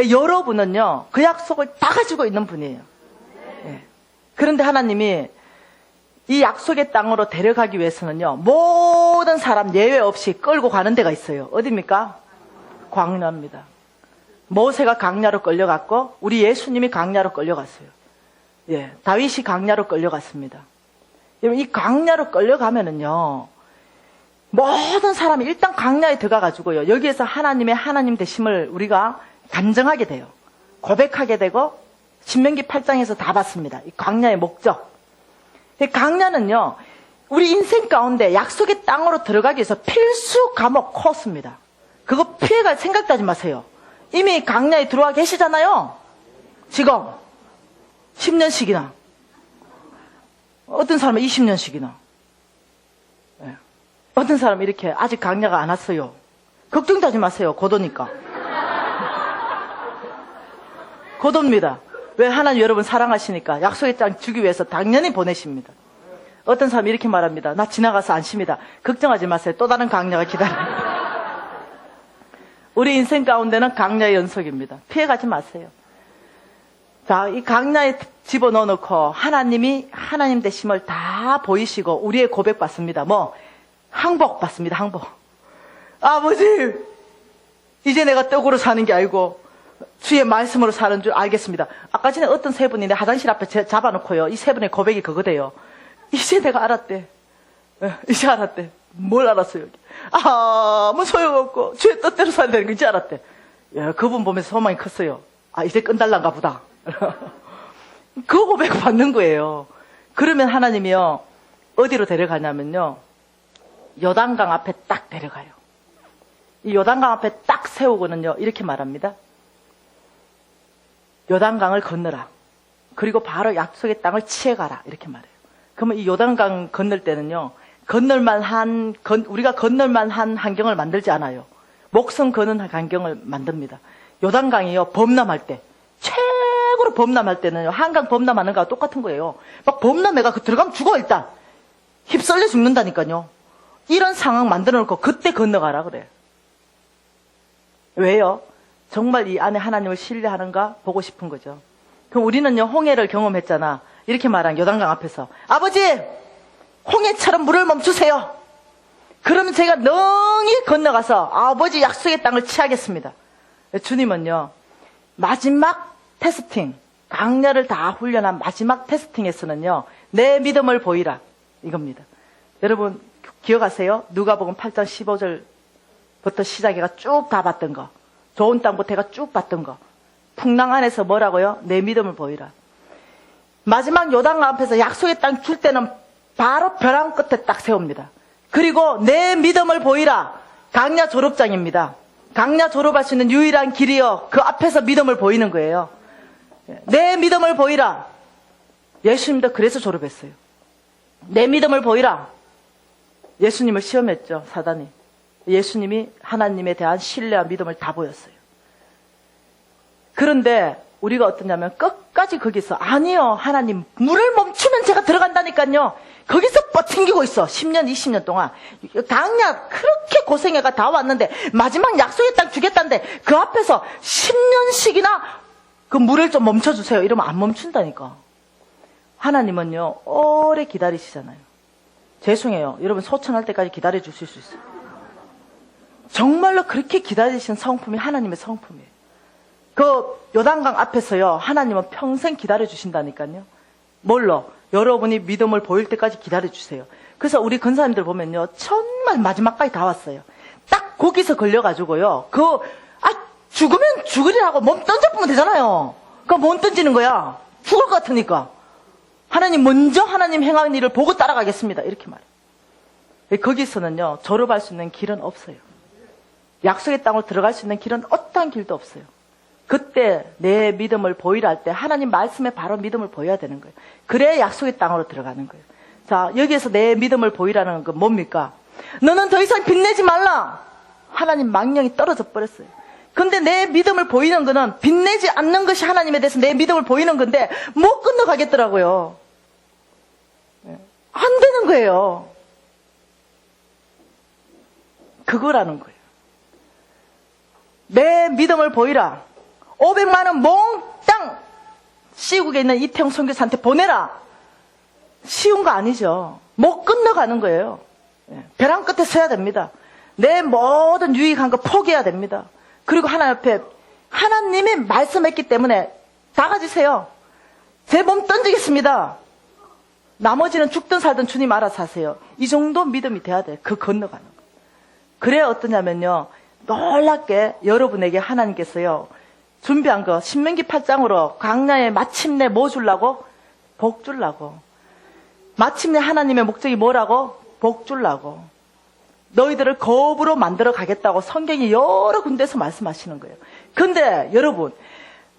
여러분은요 그 약속을 다 가지고 있는 분이에요. 예. 그런데 하나님이 이 약속의 땅으로 데려가기 위해서는요 모든 사람 예외 없이 끌고 가는 데가 있어요. 어디입니까? 광야입니다. 모세가 강야로 끌려갔고 우리 예수님이 강야로 끌려갔어요. 예, 다윗이 강야로 끌려갔습니다. 이 강야로 끌려가면은요 모든 사람이 일단 강야에 들어가가지고요 여기에서 하나님의 하나님 되심을 우리가 간증하게 돼요. 고백하게 되고 신명기 8장에서 다 봤습니다. 이 강야의 목적. 이 강야는요 우리 인생 가운데 약속의 땅으로 들어가기 위해서 필수 과목 코스입니다. 그거 피해갈 생각도 하지 마세요. 이미 강야에 들어와 계시잖아요. 지금 10년씩이나, 어떤 사람은 20년씩이나, 예. 어떤 사람은 이렇게 아직 강야가 안 왔어요. 걱정도 하지 마세요. 곧 오니까. 곧 옵니다. 왜? 하나님 여러분 사랑하시니까 약속의 땅 주기 위해서 당연히 보내십니다. 어떤 사람이 이렇게 말합니다. 나 지나가서 안심이다. 걱정하지 마세요. 또 다른 강야가 기다립니다. 우리 인생 가운데는 강야의 연속입니다. 피해가지 마세요. 자, 이 강야에 집어넣어 놓고 하나님이 하나님 되심을 다 보이시고 우리의 고백 받습니다. 뭐? 항복 받습니다. 항복. 아버지, 이제 내가 떡으로 사는 게 아니고 주의 말씀으로 사는 줄 알겠습니다. 아까 전에 어떤 세 분이 내 화장실 앞에 잡아놓고요. 이 세 분의 고백이 그거대요. 이제 내가 알았대. 이제 알았대. 뭘 알았어요? 아무 소용없고 주의 뜻대로 살아야 되는 거 이제 알았대. 야, 그분 보면서 소망이 컸어요. 아, 이제 끝날란가 보다. 그 고백 받는 거예요. 그러면 하나님이요 어디로 데려가냐면요 요단강 앞에 딱 데려가요. 이 요단강 앞에 딱 세우고는요 이렇게 말합니다. 요단강을 건너라. 그리고 바로 약속의 땅을 취해가라. 이렇게 말해요. 그러면 이 요단강 건널 때는요 우리가 건널만한 환경을 만들지 않아요. 목숨 거는 환경을 만듭니다. 요단강이요 범람할 때, 최고로 범람할 때는요 한강 범람하는 거와 똑같은 거예요. 막 범람해가 들어가면 죽어. 일단 휩쓸려 죽는다니까요. 이런 상황 만들어 놓고 그때 건너가라 그래. 왜요? 정말 이 안에 하나님을 신뢰하는가 보고 싶은 거죠. 그럼 우리는요 홍해를 경험했잖아. 이렇게 말한 요단강 앞에서 아버지 홍해처럼 물을 멈추세요. 그러면 제가 능히 건너가서 아버지 약속의 땅을 취하겠습니다. 주님은요 마지막 테스팅, 강야를 다 훈련한 마지막 테스팅에서는요 내 믿음을 보이라 이겁니다. 여러분 기억하세요? 누가복음 8장 15절부터 시작해가 쭉 다 봤던 거, 좋은 땅부터 해가 쭉 봤던 거, 풍랑 안에서 뭐라고요? 내 믿음을 보이라. 마지막 요단강 앞에서 약속의 땅 줄 때는 바로 벼랑 끝에 딱 세웁니다. 그리고 내 믿음을 보이라. 강야 졸업장입니다. 강야 졸업할 수 있는 유일한 길이요. 그 앞에서 믿음을 보이는 거예요. 내 믿음을 보이라. 예수님도 그래서 졸업했어요. 내 믿음을 보이라. 예수님을 시험했죠, 사단이. 예수님이 하나님에 대한 신뢰와 믿음을 다 보였어요. 그런데 우리가 어떠냐면 끝까지 거기서 아니요, 하나님 물을 멈추면 제가 들어간다니까요. 거기서 뻗튕기고 있어. 10년, 20년 동안. 강야 그렇게 고생해가 다 왔는데 마지막 약속의 땅 주겠다는데 그 앞에서 10년씩이나 그 물을 좀 멈춰주세요. 이러면 안 멈춘다니까. 하나님은요, 오래 기다리시잖아요. 죄송해요. 여러분 소천할 때까지 기다려 주실 수 있어요. 정말로 그렇게 기다리신 성품이 하나님의 성품이에요. 그 요단강 앞에서요, 하나님은 평생 기다려 주신다니까요. 뭘로? 여러분이 믿음을 보일 때까지 기다려 주세요. 그래서 우리 근사님들 보면요, 정말 마지막까지 다 왔어요. 딱 거기서 걸려가지고요, 죽으면 죽으리라고 몸 던져보면 되잖아요. 그럼 못 던지는 거야. 죽을 것 같으니까. 하나님 먼저 하나님 행하는 일을 보고 따라가겠습니다. 이렇게 말해요. 거기서는요, 졸업할 수 있는 길은 없어요. 약속의 땅으로 들어갈 수 있는 길은 어떠한 길도 없어요. 그때 내 믿음을 보이라 할 때 하나님 말씀에 바로 믿음을 보여야 되는 거예요. 그래야 약속의 땅으로 들어가는 거예요. 자, 여기에서 내 믿음을 보이라는 건 뭡니까? 너는 더 이상 빚내지 말라. 하나님 망령이 떨어져 버렸어요. 근데 내 믿음을 보이는 거는 빚내지 않는 것이 하나님에 대해서 내 믿음을 보이는 건데 못 건너가겠더라고요. 안 되는 거예요. 그거라는 거예요. 내 믿음을 보이라. 500만 원 몽땅 시국에 있는 이태용 선교사한테 보내라. 쉬운 거 아니죠. 못 건너가는 거예요. 벼랑 끝에 서야 됩니다. 내 모든 유익한 거 포기해야 됩니다. 그리고 하나님 앞에 하나님이 말씀했기 때문에 다 가지세요. 제 몸 던지겠습니다. 나머지는 죽든 살든 주님 알아서 하세요. 이 정도 믿음이 돼야 돼요. 그 건너가는 거. 그래야 어떠냐면요, 놀랍게 여러분에게 하나님께서요 준비한 거 신명기 8장으로 광야에 마침내 뭐 주려고? 복 주려고. 마침내 하나님의 목적이 뭐라고? 복 주려고. 너희들을 거업으로 만들어 가겠다고 성경이 여러 군데서 말씀하시는 거예요. 근데 여러분,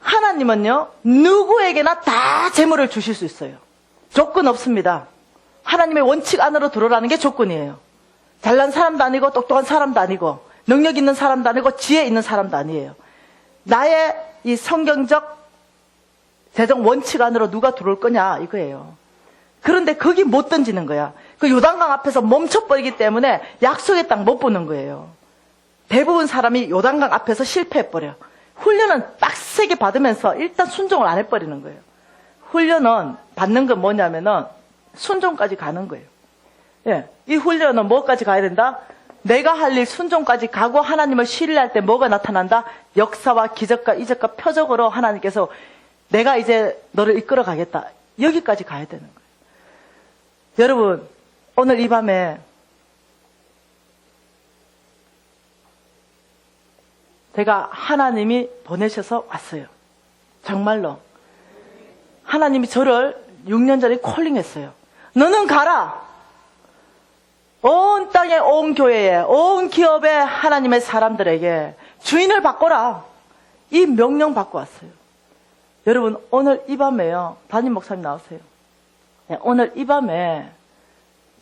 하나님은요 누구에게나 다 재물을 주실 수 있어요. 조건 없습니다. 하나님의 원칙 안으로 들어오라는 게 조건이에요. 잘난 사람도 아니고 똑똑한 사람도 아니고 능력 있는 사람도 아니고 지혜 있는 사람도 아니에요. 나의 이 성경적 재정 원칙 안으로 누가 들어올 거냐 이거예요. 그런데 거기 못 던지는 거야. 그 요단강 앞에서 멈춰버리기 때문에 약속의 땅 못 보는 거예요. 대부분 사람이 요단강 앞에서 실패해버려. 훈련은 빡세게 받으면서 일단 순종을 안 해버리는 거예요. 훈련은 받는 건 뭐냐면은 순종까지 가는 거예요. 예, 이 훈련은 뭐까지 가야 된다? 내가 할 일 순종까지 가고 하나님을 신뢰할 때 뭐가 나타난다? 역사와 기적과 이적과 표적으로 하나님께서 내가 이제 너를 이끌어 가겠다. 여기까지 가야 되는 거예요. 여러분, 오늘 이 밤에 제가 하나님이 보내셔서 왔어요. 정말로. 하나님이 저를 6년 전에 콜링했어요. 너는 가라. 온 땅에, 온 교회에, 온 기업에 하나님의 사람들에게 주인을 바꿔라. 이 명령 받고 왔어요. 여러분, 오늘 이 밤에요. 담임 목사님 나오세요. 네, 오늘 이 밤에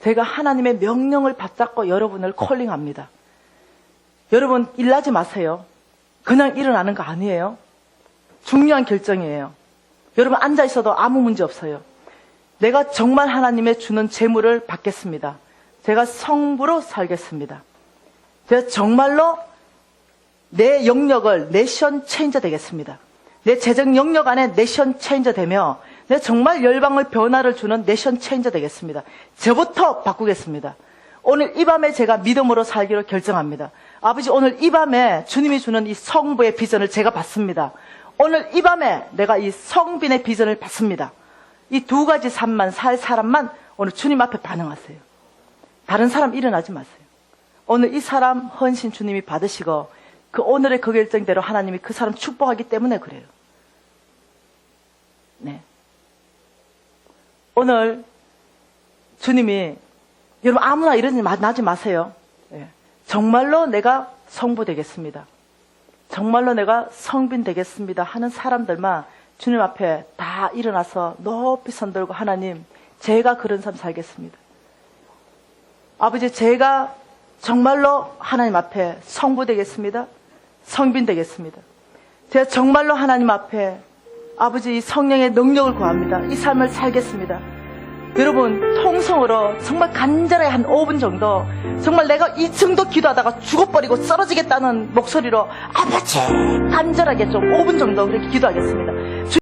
제가 하나님의 명령을 받잡고 여러분을 콜링합니다. 여러분, 일하지 마세요. 그냥 일어나는 거 아니에요. 중요한 결정이에요. 여러분, 앉아 있어도 아무 문제 없어요. 내가 정말 하나님의 주는 재물을 받겠습니다. 제가 성부로 살겠습니다. 제가 정말로 내 영역을 내션 체인저 되겠습니다. 내 재정 영역 안에 내션 체인저 되며 내가 정말 열방을 변화를 주는 내션 체인저 되겠습니다. 저부터 바꾸겠습니다. 오늘 이 밤에 제가 믿음으로 살기로 결정합니다. 아버지, 오늘 이 밤에 주님이 주는 이 성부의 비전을 제가 받습니다. 오늘 이 밤에 내가 이 성빈의 비전을 받습니다. 이 두 가지 삶만 살 사람만 오늘 주님 앞에 반응하세요. 다른 사람 일어나지 마세요. 오늘 이 사람 헌신 주님이 받으시고 그 오늘의 그 결정대로 하나님이 그 사람 축복하기 때문에 그래요. 네. 오늘 주님이 여러분 아무나 이러지 나지 마세요. 예. 정말로 내가 성부 되겠습니다. 정말로 내가 성빈 되겠습니다 하는 사람들만 주님 앞에 다 일어나서 높이 손들고 하나님, 제가 그런 삶 살겠습니다. 아버지, 제가 정말로 하나님 앞에 성부 되겠습니다. 성빈 되겠습니다. 제가 정말로 하나님 앞에 아버지 이 성령의 능력을 구합니다. 이 삶을 살겠습니다. 여러분 통성으로 정말 간절하게 한 5분 정도 정말 내가 이 정도 기도하다가 죽어버리고 쓰러지겠다는 목소리로 아버지 간절하게 좀 5분 정도 그렇게 기도하겠습니다.